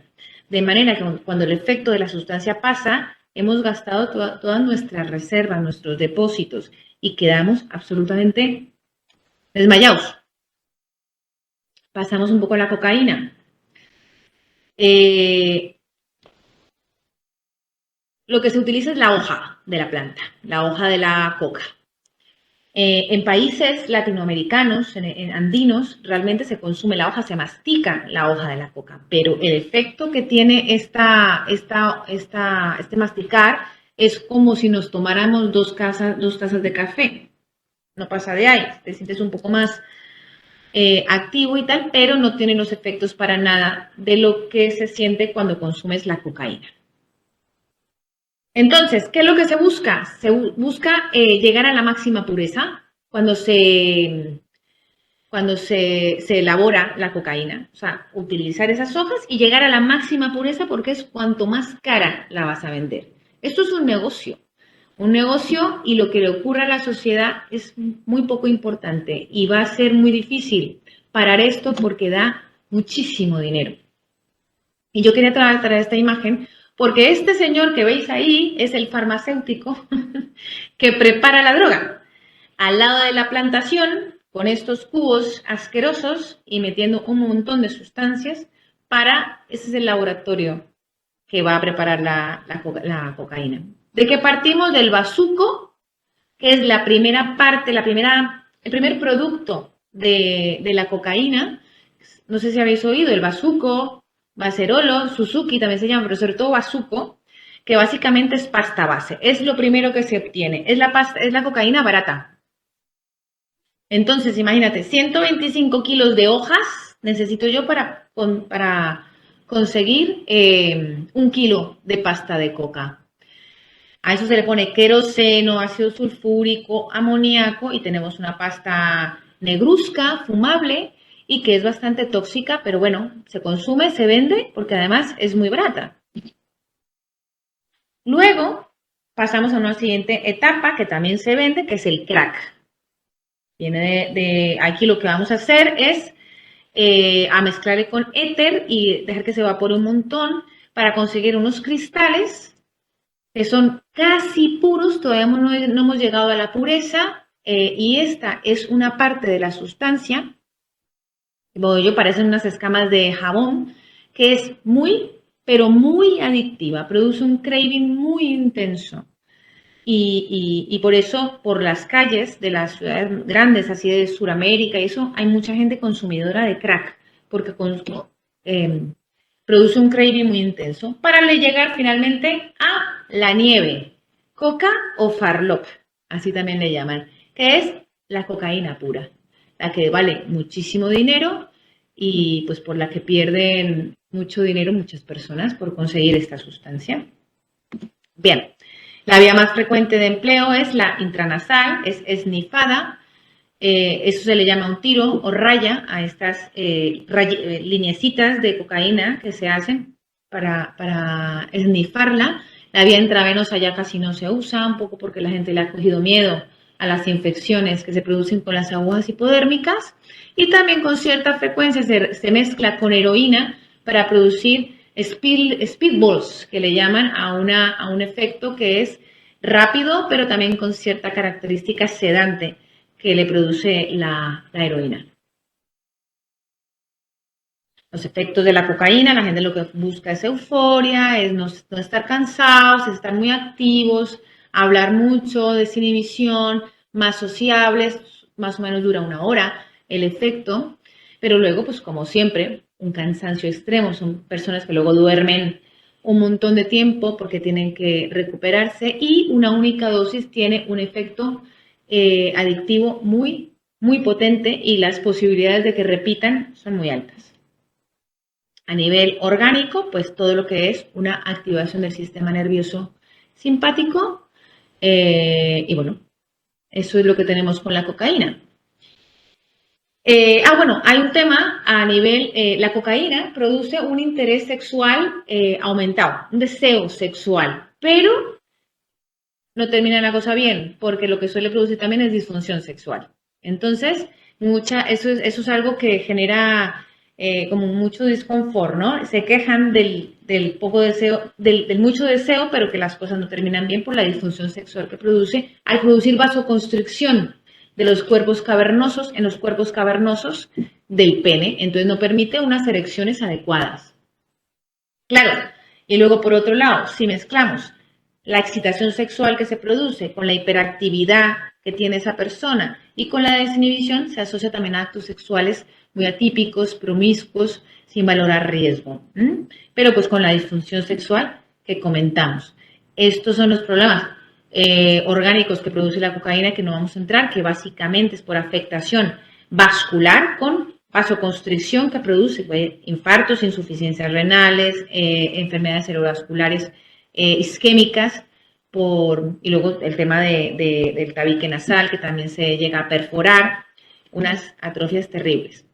de manera que cuando el efecto de la sustancia pasa, hemos gastado todas nuestras reservas, nuestros depósitos y quedamos absolutamente desmayados. Pasamos un poco a la cocaína. Lo que se utiliza es la hoja de la planta, la hoja de la coca. En países latinoamericanos, en andinos, realmente se consume la hoja, se mastica la hoja de la coca, pero el efecto que tiene este masticar es como si nos tomáramos dos tazas de café. No pasa de ahí, te sientes un poco más activo y tal, pero no tiene los efectos para nada de lo que se siente cuando consumes la cocaína. Entonces, ¿qué es lo que se busca? Se busca llegar a la máxima pureza cuando se elabora la cocaína. O sea, utilizar esas hojas y llegar a la máxima pureza porque es cuanto más cara la vas a vender. Esto es un negocio. Un negocio y lo que le ocurra a la sociedad es muy poco importante y va a ser muy difícil parar esto porque da muchísimo dinero. Y yo quería traer esta imagen porque este señor que veis ahí es el farmacéutico que prepara la droga. Al lado de la plantación, con estos cubos asquerosos y metiendo un montón de sustancias ese es el laboratorio que va a preparar la cocaína. ¿De qué partimos? Del bazuco, que es la primera parte, el primer producto de la cocaína. No sé si habéis oído, el bazuco, bacerolo, Suzuki también se llama, pero sobre todo bazuco, que básicamente es pasta base. Es lo primero que se obtiene. Es la cocaína barata. Entonces, imagínate, 125 kilos de hojas necesito yo para conseguir 1 kilo de pasta de coca. A eso se le pone queroseno, ácido sulfúrico, amoníaco y tenemos una pasta negruzca, fumable y que es bastante tóxica, pero bueno, se consume, se vende porque además es muy barata. Luego pasamos a una siguiente etapa que también se vende, que es el crack. Viene aquí lo que vamos a hacer es a mezclarle con éter y dejar que se evapore un montón para conseguir unos cristales que son casi puros, todavía no hemos llegado a la pureza y esta es una parte de la sustancia, como parecen unas escamas de jabón, que es muy, pero muy adictiva, produce un craving muy intenso. Y por eso, por las calles de las ciudades grandes, así de Sudamérica y eso, hay mucha gente consumidora de crack, porque produce un craving muy intenso, para llegar finalmente a la nieve, coca o farlopa, así también le llaman, que es la cocaína pura, la que vale muchísimo dinero y pues por la que pierden mucho dinero muchas personas por conseguir esta sustancia. Bien. La vía más frecuente de empleo es la intranasal, es esnifada. Eso se le llama un tiro o raya a estas lineecitas de cocaína que se hacen para esnifarla. La vía intravenosa ya casi no se usa, un poco porque la gente le ha cogido miedo a las infecciones que se producen con las agujas hipodérmicas. Y también con cierta frecuencia se mezcla con heroína para producir speedballs, que le llaman a un efecto que es rápido, pero también con cierta característica sedante que le produce la heroína. Los efectos de la cocaína, la gente lo que busca es euforia, es no estar cansados, es estar muy activos, hablar mucho, desinhibición, más sociables, más o menos dura 1 hora el efecto, pero luego, pues como siempre, un cansancio extremo. Son personas que luego duermen un montón de tiempo porque tienen que recuperarse y una única dosis tiene un efecto adictivo muy, muy potente y las posibilidades de que repitan son muy altas. A nivel orgánico, pues todo lo que es una activación del sistema nervioso simpático y bueno, eso es lo que tenemos con la cocaína. Bueno, hay un tema a nivel, la cocaína produce un interés sexual aumentado, un deseo sexual, pero no termina la cosa bien, porque lo que suele producir también es disfunción sexual. Entonces, eso es algo que genera como mucho disconfort, ¿no? Se quejan del poco deseo, del mucho deseo, pero que las cosas no terminan bien por la disfunción sexual que produce al producir vasoconstricción de los cuerpos cavernosos en los cuerpos cavernosos del pene. Entonces, no permite unas erecciones adecuadas. Claro, y luego por otro lado, si mezclamos la excitación sexual que se produce con la hiperactividad que tiene esa persona y con la desinhibición, se asocia también a actos sexuales muy atípicos, promiscuos, sin valorar riesgo. Pero pues con la disfunción sexual que comentamos. Estos son los problemas orgánicos que produce la cocaína, que no vamos a entrar, que básicamente es por afectación vascular con vasoconstricción que produce infartos, insuficiencias renales, enfermedades cerebrovasculares isquémicas, y luego el tema del tabique nasal, que también se llega a perforar, unas atrofias terribles.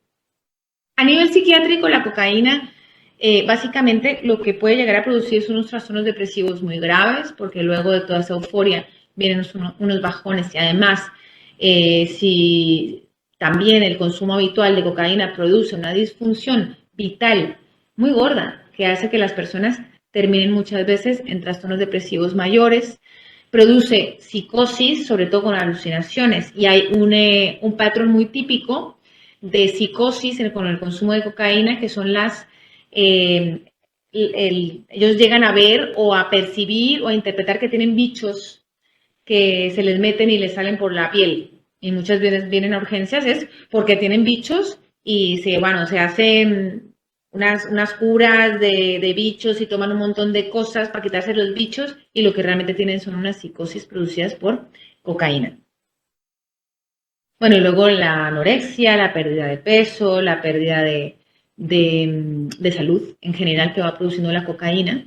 A nivel psiquiátrico, la cocaína básicamente lo que puede llegar a producir son unos trastornos depresivos muy graves, porque luego de toda esa euforia vienen unos bajones y además si también el consumo habitual de cocaína produce una disfunción vital muy gorda que hace que las personas terminen muchas veces en trastornos depresivos mayores, produce psicosis, sobre todo con alucinaciones, y hay un patrón muy típico de psicosis con el consumo de cocaína, que son ellos llegan a ver o a percibir o a interpretar que tienen bichos que se les meten y les salen por la piel. Y muchas veces vienen a urgencias es porque tienen bichos y se hacen unas curas de bichos y toman un montón de cosas para quitarse los bichos y lo que realmente tienen son unas psicosis producidas por cocaína. Bueno, y luego la anorexia, la pérdida de peso, la pérdida de salud en general que va produciendo la cocaína,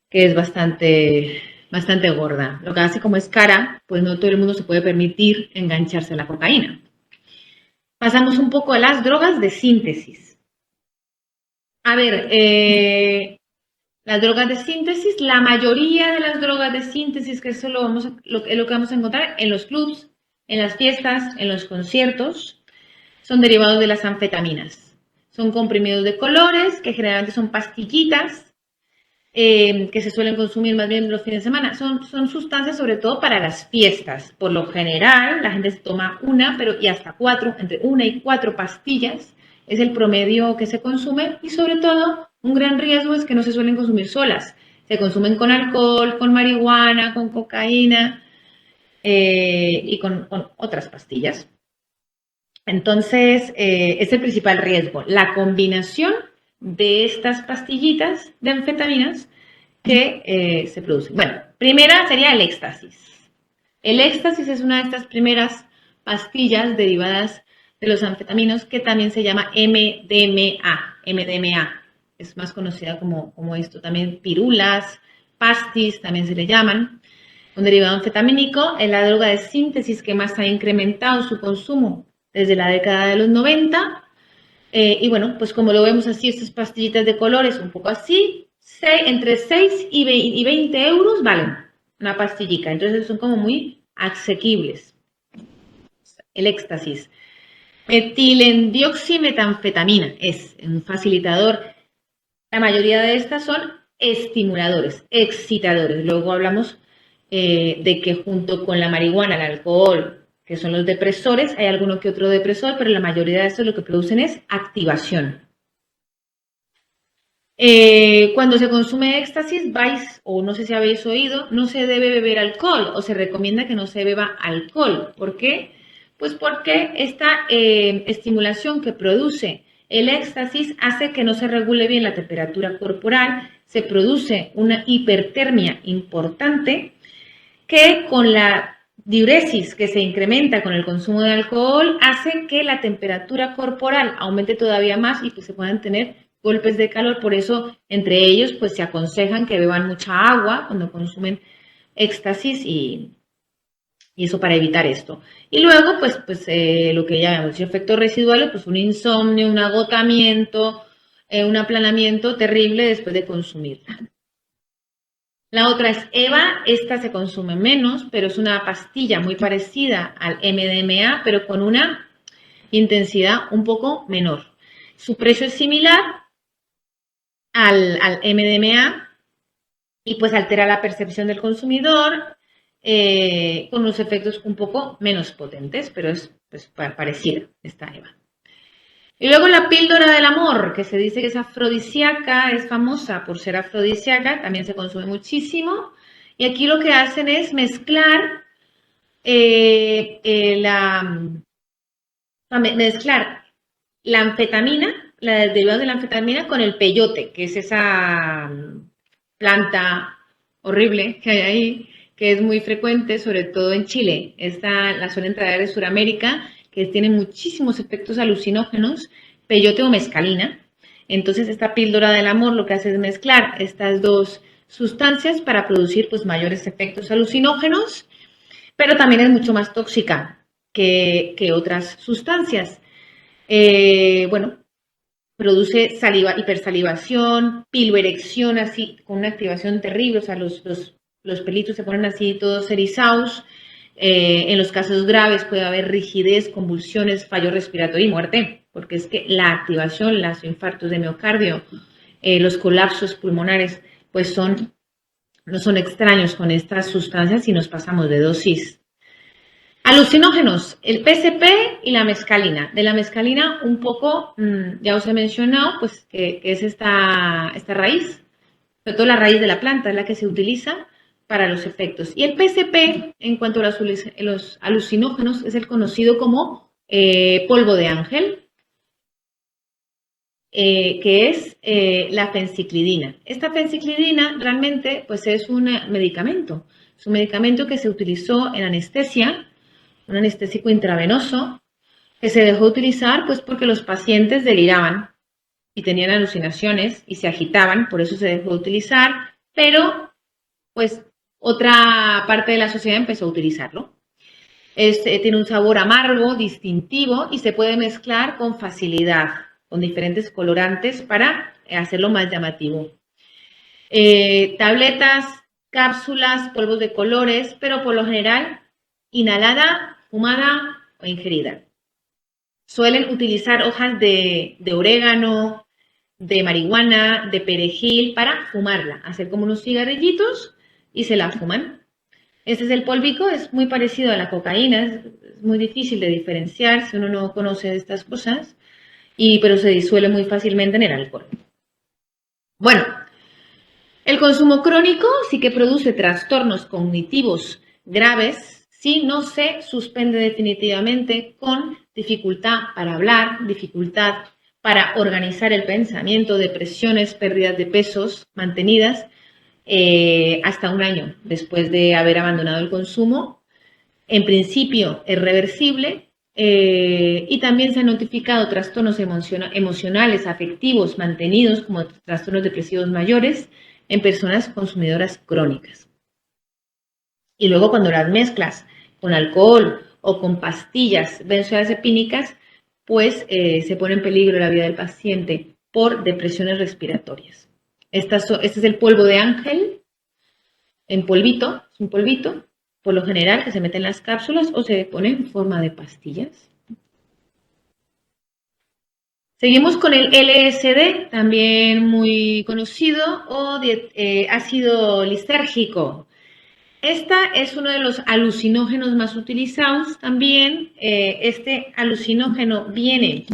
que es bastante gorda. Lo que hace como es cara, pues no todo el mundo se puede permitir engancharse a la cocaína. Pasamos un poco a las drogas de síntesis. A ver, las drogas de síntesis, la mayoría de las drogas de síntesis, que eso es lo que vamos a encontrar en los clubs, en las fiestas, en los conciertos, son derivados de las anfetaminas. Son comprimidos de colores, que generalmente son pastillitas, que se suelen consumir más bien los fines de semana. Son sustancias sobre todo para las fiestas. Por lo general, la gente se toma y hasta 4, entre 1 y 4 pastillas es el promedio que se consume y sobre todo un gran riesgo es que no se suelen consumir solas. Se consumen con alcohol, con marihuana, con cocaína y con otras pastillas. Entonces, es el principal riesgo, la combinación de estas pastillitas de anfetaminas que se producen. Bueno, primera sería el éxtasis. El éxtasis es una de estas primeras pastillas derivadas de los anfetaminos que también se llama MDMA. MDMA es más conocida como esto. También pirulas, pastis también se le llaman. Un derivado anfetamínico es la droga de síntesis que más ha incrementado su consumo desde la década de los 90. Y bueno, pues como lo vemos así, estas pastillitas de colores, un poco así, entre 6 y 20 euros valen una pastillita. Entonces son como muy asequibles. El éxtasis. Metilendioximetanfetamina es un facilitador. La mayoría de estas son estimuladores, excitadores. Luego hablamos de que junto con la marihuana, el alcohol, que son los depresores, hay alguno que otro depresor, pero la mayoría de estos lo que producen es activación. Cuando se consume éxtasis, vais, o no sé si habéis oído, no se debe beber alcohol o se recomienda que no se beba alcohol. ¿Por qué? Pues porque esta estimulación que produce el éxtasis hace que no se regule bien la temperatura corporal, se produce una hipertermia importante que con la diuresis que se incrementa con el consumo de alcohol hace que la temperatura corporal aumente todavía más y que se puedan tener golpes de calor. Por eso, entre ellos, pues se aconsejan que beban mucha agua cuando consumen éxtasis y eso para evitar esto. Y luego, lo que ya llamamos efectos residuales, pues un insomnio, un agotamiento, un aplanamiento terrible después de consumirla. La otra es EVA, esta se consume menos, pero es una pastilla muy parecida al MDMA, pero con una intensidad un poco menor. Su precio es similar al MDMA y pues altera la percepción del consumidor con unos efectos un poco menos potentes, pero es pues, parecida esta EVA. Y luego la píldora del amor, que se dice que es afrodisíaca, es famosa por ser afrodisíaca, también se consume muchísimo. Y aquí lo que hacen es mezclar mezclar la anfetamina, la derivados de la anfetamina, con el peyote, que es esa planta horrible que hay ahí, que es muy frecuente, sobre todo en Chile. Esta la suelen traer de Sudamérica, que tiene muchísimos efectos alucinógenos, peyote o mescalina. Entonces, esta píldora del amor lo que hace es mezclar estas dos sustancias para producir pues, mayores efectos alucinógenos, pero también es mucho más tóxica que otras sustancias. Bueno, produce saliva, hipersalivación, piloerección, así, con una activación terrible, o sea, los pelitos se ponen así todos erizados. En los casos graves puede haber rigidez, convulsiones, fallo respiratorio y muerte, porque es que la activación, los infartos de miocardio, los colapsos pulmonares, pues no son extraños con estas sustancias si nos pasamos de dosis. Alucinógenos, el PCP y la mescalina. De la mescalina un poco, ya os he mencionado, pues que es esta raíz, sobre todo la raíz de la planta, es la que se utiliza para los efectos. Y el PCP, en cuanto a los alucinógenos, es el conocido como polvo de ángel, que es la fenciclidina. Esta fenciclidina realmente pues, es un medicamento. Es un medicamento que se utilizó en anestesia, un anestésico intravenoso, que se dejó utilizar pues porque los pacientes deliraban y tenían alucinaciones y se agitaban, por eso se dejó de utilizar, pero pues otra parte de la sociedad empezó a utilizarlo. Tiene un sabor amargo, distintivo y se puede mezclar con facilidad, con diferentes colorantes para hacerlo más llamativo. Tabletas, cápsulas, polvos de colores, pero por lo general inhalada, fumada o ingerida. Suelen utilizar hojas de orégano, de marihuana, de perejil para fumarla, hacer como unos cigarrillitos y se la fuman. Este es el polvico, es muy parecido a la cocaína, es muy difícil de diferenciar si uno no conoce de estas cosas, pero se disuelve muy fácilmente en el alcohol. Bueno, el consumo crónico sí que produce trastornos cognitivos graves si no se suspende definitivamente con dificultad para hablar, dificultad para organizar el pensamiento, depresiones, pérdidas de pesos mantenidas hasta un año después de haber abandonado el consumo. En principio es reversible y también se han notificado trastornos emocionales, afectivos mantenidos como trastornos depresivos mayores en personas consumidoras crónicas. Y luego cuando las mezclas con alcohol o con pastillas benzodiazepínicas, pues se pone en peligro la vida del paciente por depresiones respiratorias. Este es el polvo de ángel en polvito, es un polvito, por lo general que se mete en las cápsulas o se pone en forma de pastillas. Seguimos con el LSD, también muy conocido, o ácido lisérgico. Esta es uno de los alucinógenos más utilizados también. Este alucinógeno viene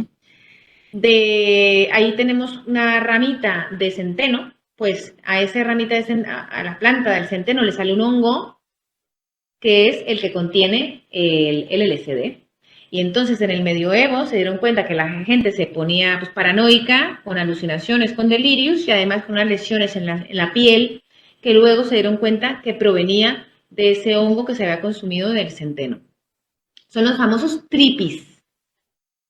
Ahí tenemos una ramita de centeno, pues a esa ramita a la planta del centeno le sale un hongo que es el que contiene el LSD. Y entonces en el medioevo se dieron cuenta que la gente se ponía pues, paranoica, con alucinaciones, con delirios y además con unas lesiones en la piel, que luego se dieron cuenta que provenía de ese hongo que se había consumido del centeno. Son los famosos tripis.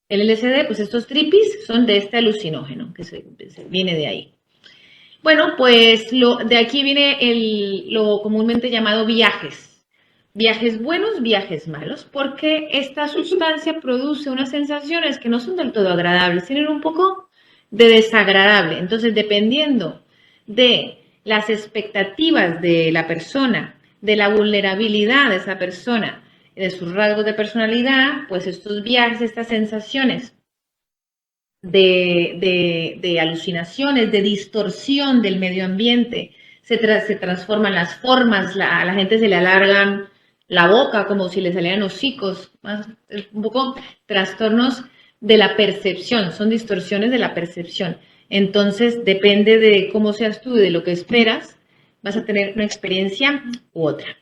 El LSD, pues estos tripis son de este alucinógeno, que se viene de ahí. Bueno, pues de aquí viene lo comúnmente llamado viajes. Viajes buenos, viajes malos, porque esta sustancia produce unas sensaciones que no son del todo agradables, tienen un poco de desagradable. Entonces, dependiendo de las expectativas de la persona, de la vulnerabilidad de esa persona, de sus rasgos de personalidad, pues estos viajes, estas sensaciones de alucinaciones, de distorsión del medio ambiente, se transforman las formas, a la gente se le alargan la boca como si le salieran hocicos, un poco trastornos de la percepción, son distorsiones de la percepción. Entonces, depende de cómo seas tú y de lo que esperas, vas a tener una experiencia u otra.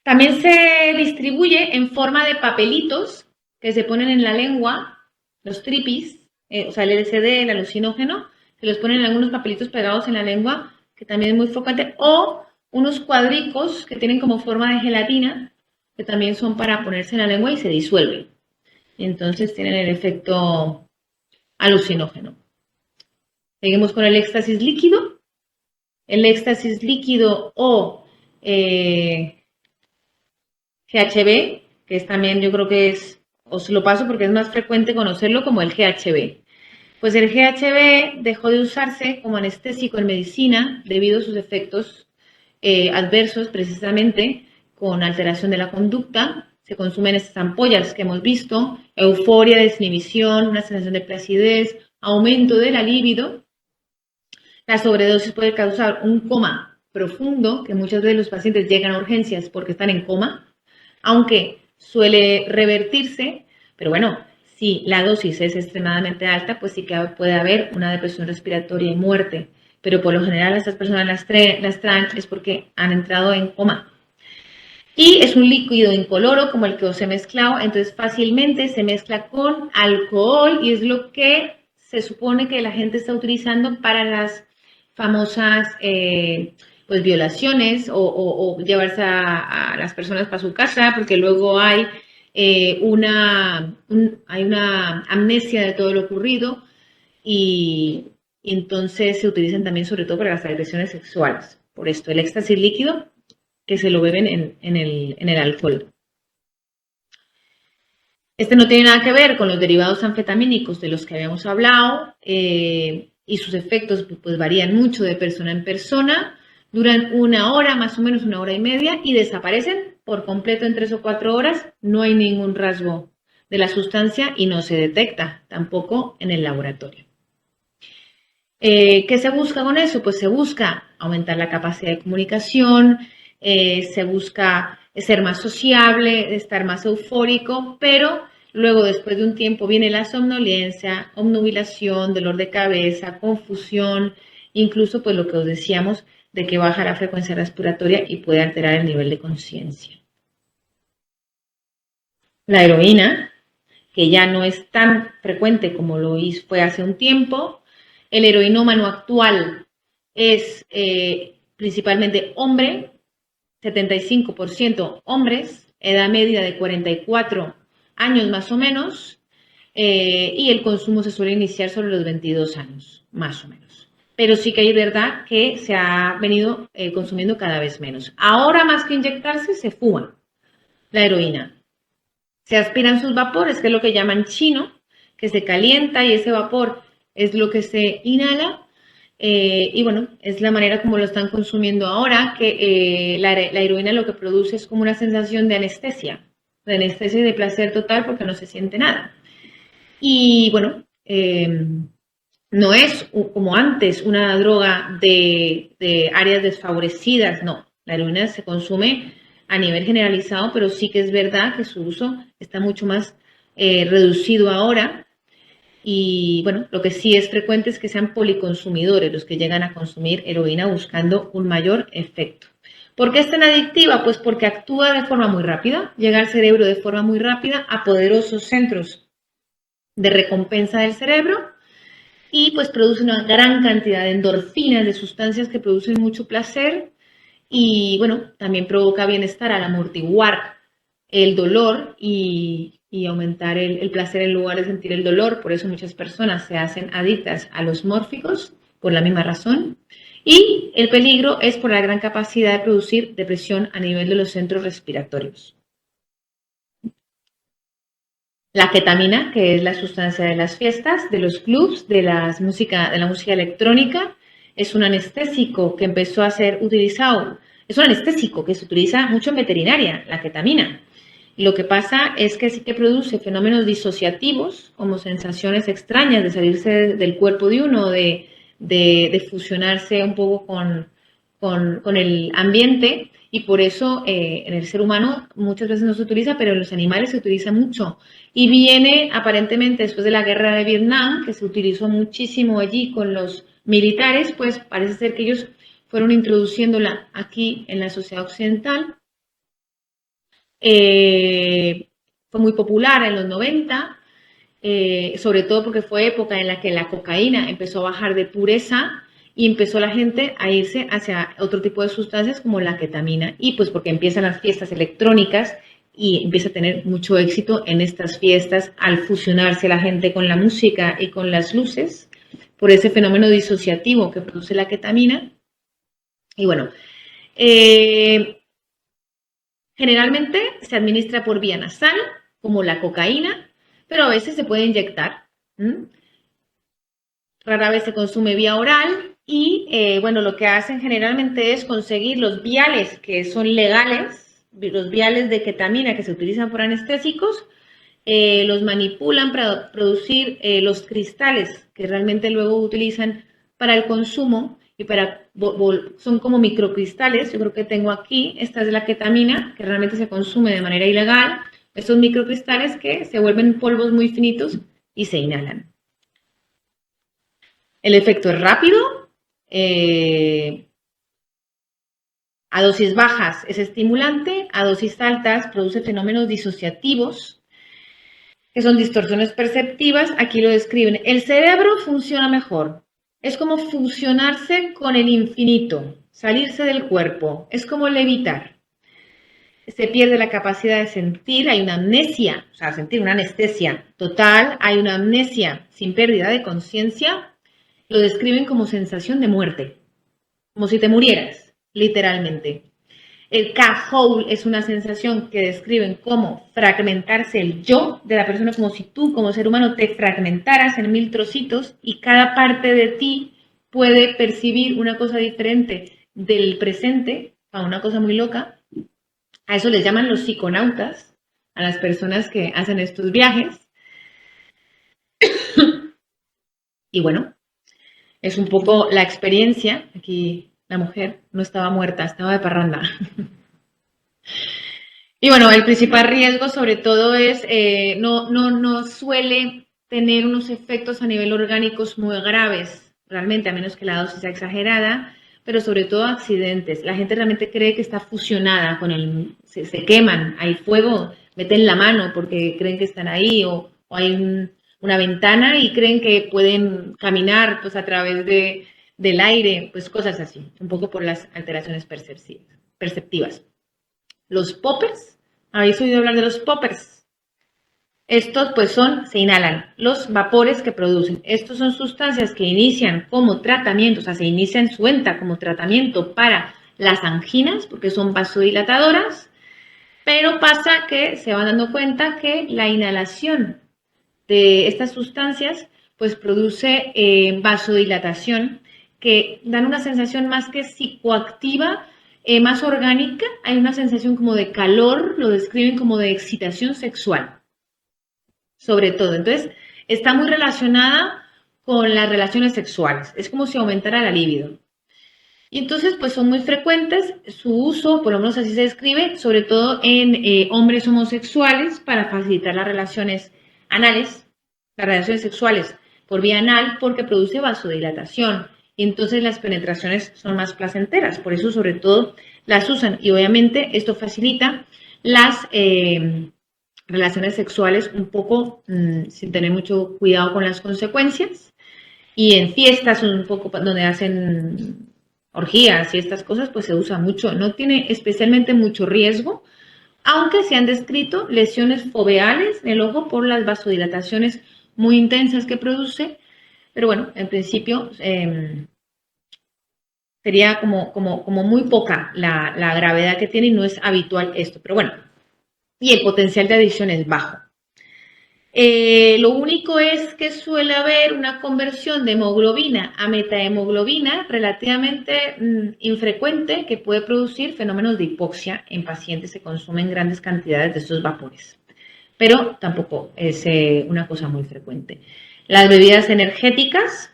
También se distribuye en forma de papelitos que se ponen en la lengua, los tripis, o sea, el LSD, el alucinógeno, se los ponen en algunos papelitos pegados en la lengua, que también es muy frecuente, o unos cuadricos que tienen como forma de gelatina, que también son para ponerse en la lengua y se disuelven. Y entonces tienen el efecto alucinógeno. Seguimos con el éxtasis líquido. El éxtasis líquido o GHB, que es también yo creo que es, os lo paso porque es más frecuente conocerlo como el GHB. Pues el GHB dejó de usarse como anestésico en medicina debido a sus efectos adversos, precisamente con alteración de la conducta. Se consumen estas ampollas que hemos visto, euforia, desinhibición, una sensación de placidez, aumento de la libido. La sobredosis puede causar un coma profundo, que muchas veces los pacientes llegan a urgencias porque están en coma, aunque suele revertirse, pero bueno, si la dosis es extremadamente alta, pues sí que puede haber una depresión respiratoria y muerte, pero por lo general estas personas las traen es porque han entrado en coma. Y es un líquido incoloro como el que os he mezclado, entonces fácilmente se mezcla con alcohol y es lo que se supone que la gente está utilizando para las famosas pues violaciones o llevarse a las personas para su casa, porque luego hay una amnesia de todo lo ocurrido y entonces se utilizan también sobre todo para las agresiones sexuales. Por esto, el éxtasis líquido que se lo beben en el alcohol. Este no tiene nada que ver con los derivados anfetamínicos de los que habíamos hablado y sus efectos pues varían mucho de persona en persona, duran una hora, más o menos una hora y media y desaparecen por completo en 3 o 4 horas. No hay ningún rasgo de la sustancia y no se detecta tampoco en el laboratorio. ¿Qué se busca con eso? Pues se busca aumentar la capacidad de comunicación, se busca ser más sociable, estar más eufórico, pero luego después de un tiempo viene la somnolencia, obnubilación, dolor de cabeza, confusión, incluso pues lo que os decíamos de que baja la frecuencia respiratoria y puede alterar el nivel de conciencia. La heroína, que ya no es tan frecuente como lo fue hace un tiempo. El heroinómano actual es principalmente hombre, 75% hombres, edad media de 44 años más o menos, y el consumo se suele iniciar sobre los 22 años, más o menos. Pero sí que hay verdad que se ha venido consumiendo cada vez menos. Ahora más que inyectarse, se fuma la heroína. Se aspiran sus vapores, que es lo que llaman chino, que se calienta y ese vapor es lo que se inhala. Y bueno, es la manera como lo están consumiendo ahora, que la heroína lo que produce es como una sensación de anestesia y de placer total porque no se siente nada. Y bueno, no es como antes una droga de áreas desfavorecidas, no. La heroína se consume a nivel generalizado, pero sí que es verdad que su uso está mucho más reducido ahora. Y bueno, lo que sí es frecuente es que sean policonsumidores los que llegan a consumir heroína buscando un mayor efecto. ¿Por qué es tan adictiva? Pues porque actúa de forma muy rápida, llega al cerebro de forma muy rápida a poderosos centros de recompensa del cerebro y pues produce una gran cantidad de endorfinas, de sustancias que producen mucho placer y bueno, también provoca bienestar al amortiguar el dolor y aumentar el placer en lugar de sentir el dolor. Por eso muchas personas se hacen adictas a los mórficos, por la misma razón. Y el peligro es por la gran capacidad de producir depresión a nivel de los centros respiratorios. La ketamina, que es la sustancia de las fiestas, de los clubs, de la música electrónica, es un anestésico que empezó a ser utilizado. Es un anestésico que se utiliza mucho en veterinaria, la ketamina. Lo que pasa es que sí que produce fenómenos disociativos, como sensaciones extrañas de salirse del cuerpo de uno, de fusionarse un poco con el ambiente, y por eso en el ser humano muchas veces no se utiliza, pero en los animales se utiliza mucho. Y viene aparentemente después de la guerra de Vietnam, que se utilizó muchísimo allí con los militares, pues parece ser que ellos fueron introduciéndola aquí en la sociedad occidental. Fue muy popular en los 90, sobre todo porque fue época en la que la cocaína empezó a bajar de pureza y empezó la gente a irse hacia otro tipo de sustancias como la ketamina, y pues porque empiezan las fiestas electrónicas y empieza a tener mucho éxito en estas fiestas al fusionarse la gente con la música y con las luces por ese fenómeno disociativo que produce la ketamina. Y bueno, generalmente se administra por vía nasal, como la cocaína, pero a veces se puede inyectar. Rara vez se consume vía oral y, bueno, lo que hacen generalmente es conseguir los viales que son legales, los viales de ketamina que se utilizan por anestésicos, los manipulan para producir los cristales que realmente luego utilizan para el consumo y son como microcristales. Yo creo que tengo aquí, esta es la ketamina que realmente se consume de manera ilegal. Estos microcristales que se vuelven polvos muy finitos y se inhalan. El efecto es rápido, a dosis bajas es estimulante, a dosis altas produce fenómenos disociativos, que son distorsiones perceptivas. Aquí lo describen. El cerebro funciona mejor. Es como fusionarse con el infinito, salirse del cuerpo. Es como levitar. Se pierde la capacidad de sentir, hay una amnesia, o sea, sentir una anestesia total, hay una amnesia sin pérdida de conciencia. Lo describen como sensación de muerte, como si te murieras, literalmente. El K-hole es una sensación que describen como fragmentarse el yo de la persona, como si tú como ser humano te fragmentaras en 1000 trocitos y cada parte de ti puede percibir una cosa diferente del presente, a una cosa muy loca. A eso les llaman los psiconautas, a las personas que hacen estos viajes. Y bueno, es un poco la experiencia. Aquí la mujer no estaba muerta, estaba de parranda. Y bueno, el principal riesgo sobre todo es, no suele tener unos efectos a nivel orgánicos muy graves, realmente, a menos que la dosis sea exagerada, pero sobre todo accidentes. La gente realmente cree que está fusionada con se queman, hay fuego, meten la mano porque creen que están ahí, o hay una ventana y creen que pueden caminar pues a través del aire, pues cosas así, un poco por las alteraciones perceptivas. Los poppers, ¿habéis oído hablar de los poppers? Estos pues se inhalan los vapores que producen. Estos son sustancias que inician como tratamiento, o sea, se inicia en su venta como tratamiento para las anginas, porque son vasodilatadoras, pero pasa que se van dando cuenta que la inhalación de estas sustancias pues produce vasodilatación, que dan una sensación más que psicoactiva, más orgánica. Hay una sensación como de calor, lo describen como de excitación sexual, sobre todo. Entonces, está muy relacionada con las relaciones sexuales. Es como si aumentara la libido. Y entonces, pues son muy frecuentes su uso, por lo menos así se describe, sobre todo en hombres homosexuales para facilitar las relaciones anales, las relaciones sexuales por vía anal, porque produce vasodilatación. Y entonces las penetraciones son más placenteras. Por eso, sobre todo, las usan. Y obviamente esto facilita las relaciones sexuales un poco sin tener mucho cuidado con las consecuencias. Y en fiestas un poco donde hacen orgías y estas cosas, pues se usa mucho. No tiene especialmente mucho riesgo, aunque se han descrito lesiones foveales en el ojo por las vasodilataciones muy intensas que produce. Pero bueno, en principio sería como muy poca la gravedad que tiene y no es habitual esto. Pero bueno, y el potencial de adicción es bajo. Lo único es que suele haber una conversión de hemoglobina a metahemoglobina relativamente infrecuente que puede producir fenómenos de hipoxia en pacientes que consumen grandes cantidades de estos vapores. Pero tampoco es una cosa muy frecuente. Las bebidas energéticas,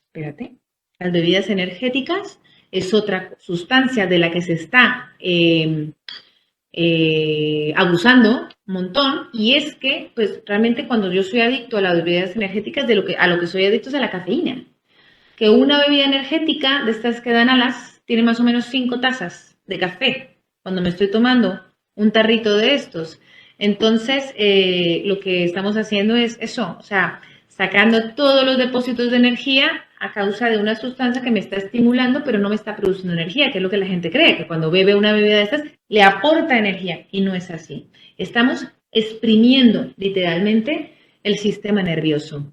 espérate, las bebidas energéticas es otra sustancia de la que se está abusando un montón, y es que pues realmente cuando yo soy adicto a las bebidas energéticas, a lo que soy adicto es a la cafeína, que una bebida energética de estas que dan alas tiene más o menos 5 tazas de café cuando me estoy tomando un tarrito de estos. Entonces lo que estamos haciendo es eso, o sea, sacando todos los depósitos de energía a causa de una sustancia que me está estimulando, pero no me está produciendo energía, que es lo que la gente cree, que cuando bebe una bebida de estas le aporta energía, y no es así. Estamos exprimiendo literalmente el sistema nervioso,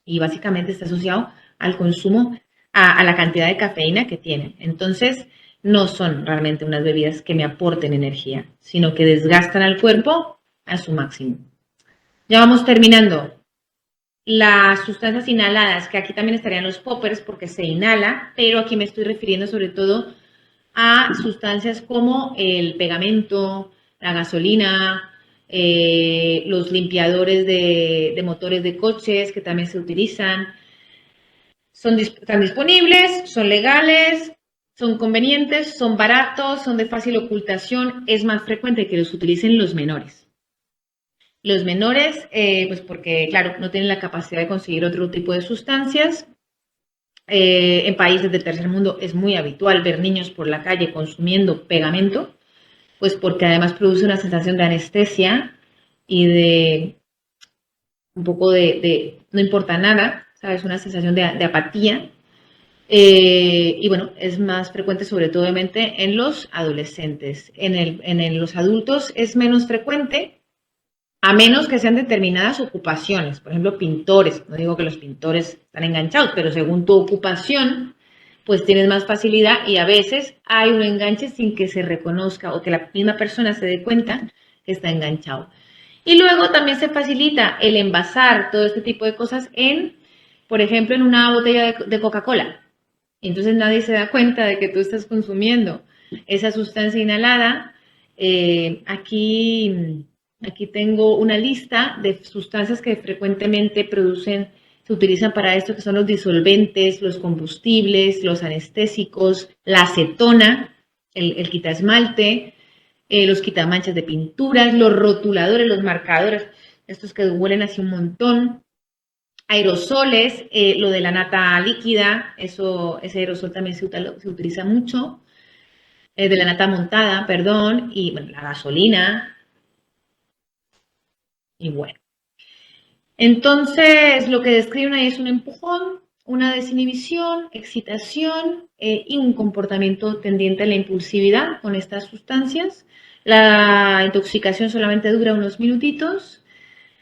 y básicamente está asociado al consumo, a la cantidad de cafeína que tienen. Entonces, no son realmente unas bebidas que me aporten energía, sino que desgastan al cuerpo a su máximo. Ya vamos terminando. Las sustancias inhaladas, que aquí también estarían los poppers porque se inhala, pero aquí me estoy refiriendo sobre todo a sustancias como el pegamento, la gasolina, los limpiadores de motores de coches que también se utilizan. Están disponibles, son legales, son convenientes, son baratos, son de fácil ocultación. Es más frecuente que los utilicen los menores. Los menores, pues porque, claro, no tienen la capacidad de conseguir otro tipo de sustancias. En países del tercer mundo es muy habitual ver niños por la calle consumiendo pegamento, pues porque además produce una sensación de anestesia y de un poco no importa nada, ¿sabes? Una sensación de apatía. Y bueno, es más frecuente sobre todo obviamente en los adolescentes. En los adultos es menos frecuente, a menos que sean determinadas ocupaciones, por ejemplo, pintores. No digo que los pintores están enganchados, pero según tu ocupación, pues tienes más facilidad, y a veces hay un enganche sin que se reconozca o que la misma persona se dé cuenta que está enganchado. Y luego también se facilita el envasar todo este tipo de cosas por ejemplo, en una botella de Coca-Cola. Entonces nadie se da cuenta de que tú estás consumiendo esa sustancia inhalada. Aquí tengo una lista de sustancias que frecuentemente se utilizan para esto, que son los disolventes, los combustibles, los anestésicos, la acetona, el quitaesmalte, los quitamanchas de pinturas, los rotuladores, los marcadores, estos que huelen así un montón, aerosoles, lo de la nata líquida, ese aerosol también se utiliza mucho, de la nata montada, perdón, y bueno, la gasolina, y bueno. Entonces, lo que describen ahí es un empujón, una desinhibición, excitación y un comportamiento tendiente a la impulsividad con estas sustancias. La intoxicación solamente dura unos minutitos.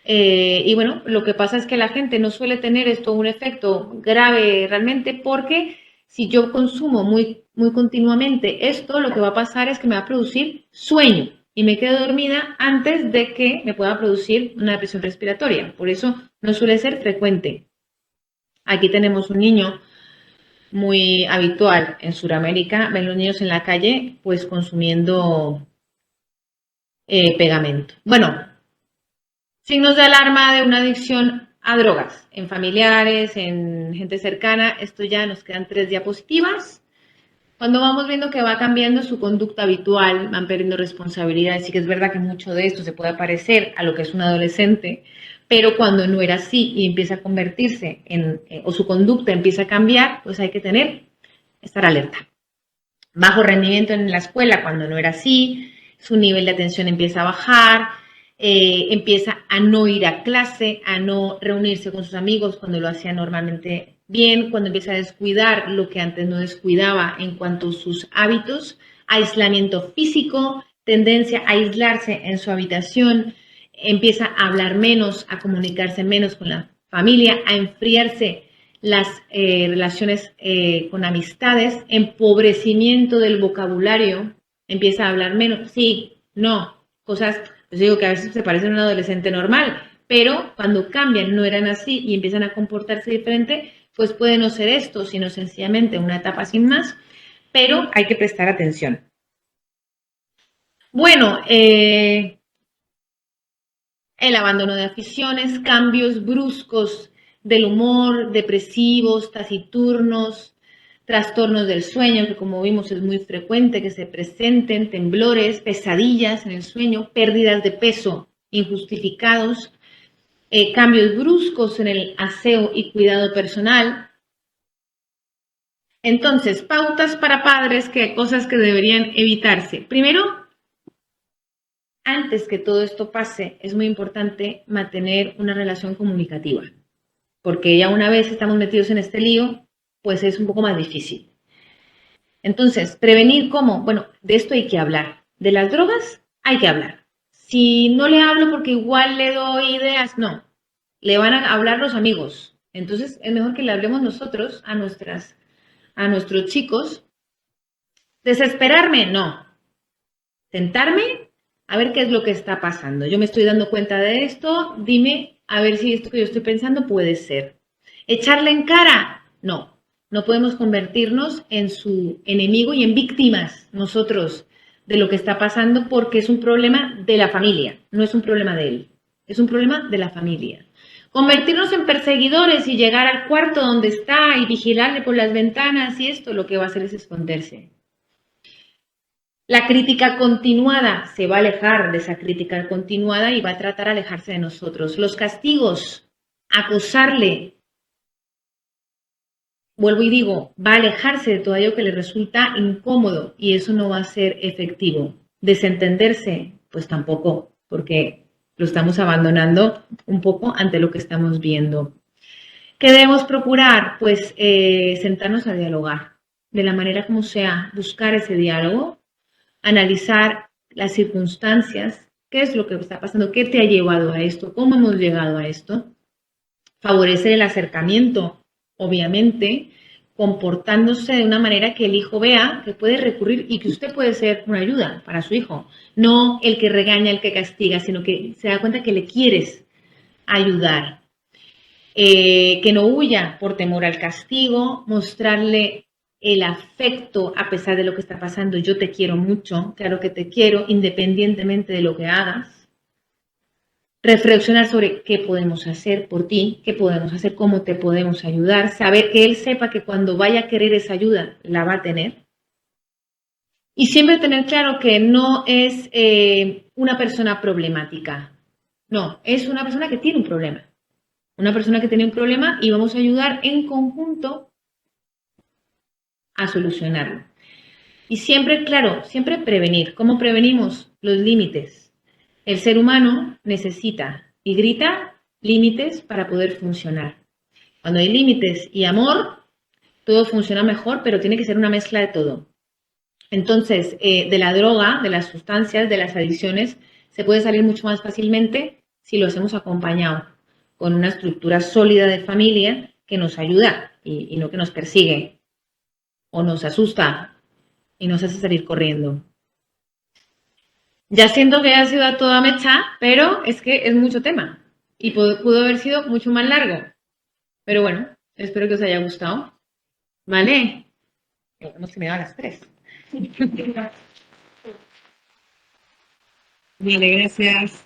Y bueno, lo que pasa es que la gente no suele tener esto un efecto grave realmente, porque si yo consumo muy, muy continuamente esto, lo que va a pasar es que me va a producir sueño y me quedo dormida antes de que me pueda producir una depresión respiratoria. Por eso no suele ser frecuente. Aquí tenemos un niño muy habitual en Sudamérica, ven los niños en la calle pues consumiendo pegamento. Bueno, signos de alarma de una adicción a drogas, en familiares, en gente cercana. Esto ya nos quedan 3 diapositivas. Cuando vamos viendo que va cambiando su conducta habitual, van perdiendo responsabilidades, sí que es verdad que mucho de esto se puede parecer a lo que es un adolescente, pero cuando no era así y empieza a convertirse en, o su conducta empieza a cambiar, pues hay que estar alerta. Bajo rendimiento en la escuela cuando no era así, su nivel de atención empieza a bajar, empieza a no ir a clase, a no reunirse con sus amigos cuando lo hacía normalmente bien, cuando empieza a descuidar lo que antes no descuidaba en cuanto a sus hábitos, aislamiento físico, tendencia a aislarse en su habitación, empieza a hablar menos, a comunicarse menos con la familia, a enfriarse las relaciones con amistades, empobrecimiento del vocabulario, empieza a hablar menos, sí, no, cosas, pues digo que a veces se parecen a un adolescente normal, pero cuando cambian, no eran así y empiezan a comportarse diferente, pues puede no ser esto, sino sencillamente una etapa sin más, pero hay que prestar atención. Bueno, el abandono de aficiones, cambios bruscos del humor, depresivos, taciturnos, trastornos del sueño, que como vimos es muy frecuente que se presenten, temblores, pesadillas en el sueño, pérdidas de peso injustificados, cambios bruscos en el aseo y cuidado personal. Entonces, pautas para padres, que cosas que deberían evitarse. Primero, antes que todo esto pase, es muy importante mantener una relación comunicativa, porque ya una vez estamos metidos en este lío, pues es un poco más difícil. Entonces, prevenir cómo, bueno, de esto hay que hablar, de las drogas hay que hablar. Si no le hablo porque igual le doy ideas, no, le van a hablar los amigos. Entonces, es mejor que le hablemos nosotros a nuestros chicos. Desesperarme, no. Sentarme a ver qué es lo que está pasando. Yo me estoy dando cuenta de esto, dime a ver si esto que yo estoy pensando puede ser. ¿Echarle en cara? No, no podemos convertirnos en su enemigo y en víctimas nosotros de lo que está pasando, porque es un problema de la familia, no es un problema de él, es un problema de la familia. Convertirnos en perseguidores y llegar al cuarto donde está y vigilarle por las ventanas y esto lo que va a hacer es esconderse. La crítica continuada se va a alejar de esa crítica continuada y va a tratar de alejarse de nosotros. Los castigos, acosarle, vuelvo y digo, va a alejarse de todo ello que le resulta incómodo y eso no va a ser efectivo. Desentenderse, pues tampoco, porque lo estamos abandonando un poco ante lo que estamos viendo. ¿Qué debemos procurar? Pues sentarnos a dialogar de la manera como sea, buscar ese diálogo, analizar las circunstancias, qué es lo que está pasando, qué te ha llevado a esto, cómo hemos llegado a esto, favorecer el acercamiento, obviamente, comportándose de una manera que el hijo vea que puede recurrir y que usted puede ser una ayuda para su hijo, no el que regaña, el que castiga, sino que se da cuenta que le quieres ayudar. Que no huya por temor al castigo, mostrarle el afecto a pesar de lo que está pasando. Yo te quiero mucho, claro que te quiero, independientemente de lo que hagas. Reflexionar sobre qué podemos hacer por ti, qué podemos hacer, cómo te podemos ayudar. Saber que él sepa que cuando vaya a querer esa ayuda, la va a tener. Y siempre tener claro que no es una persona problemática. No, es una persona que tiene un problema. Una persona que tiene un problema y vamos a ayudar en conjunto a solucionarlo. Y siempre, claro, siempre prevenir. ¿Cómo prevenimos? Los límites. El ser humano necesita y grita límites para poder funcionar. Cuando hay límites y amor, todo funciona mejor, pero tiene que ser una mezcla de todo. Entonces, de la droga, de las sustancias, de las adicciones, se puede salir mucho más fácilmente si lo hacemos acompañado con una estructura sólida de familia que nos ayuda y no que nos persigue o nos asusta y nos hace salir corriendo. Ya siento que ha sido a toda mecha, pero es que es mucho tema y pudo haber sido mucho más largo. Pero bueno, espero que os haya gustado. ¿Vale? Hemos terminado a las 3. Vale, gracias.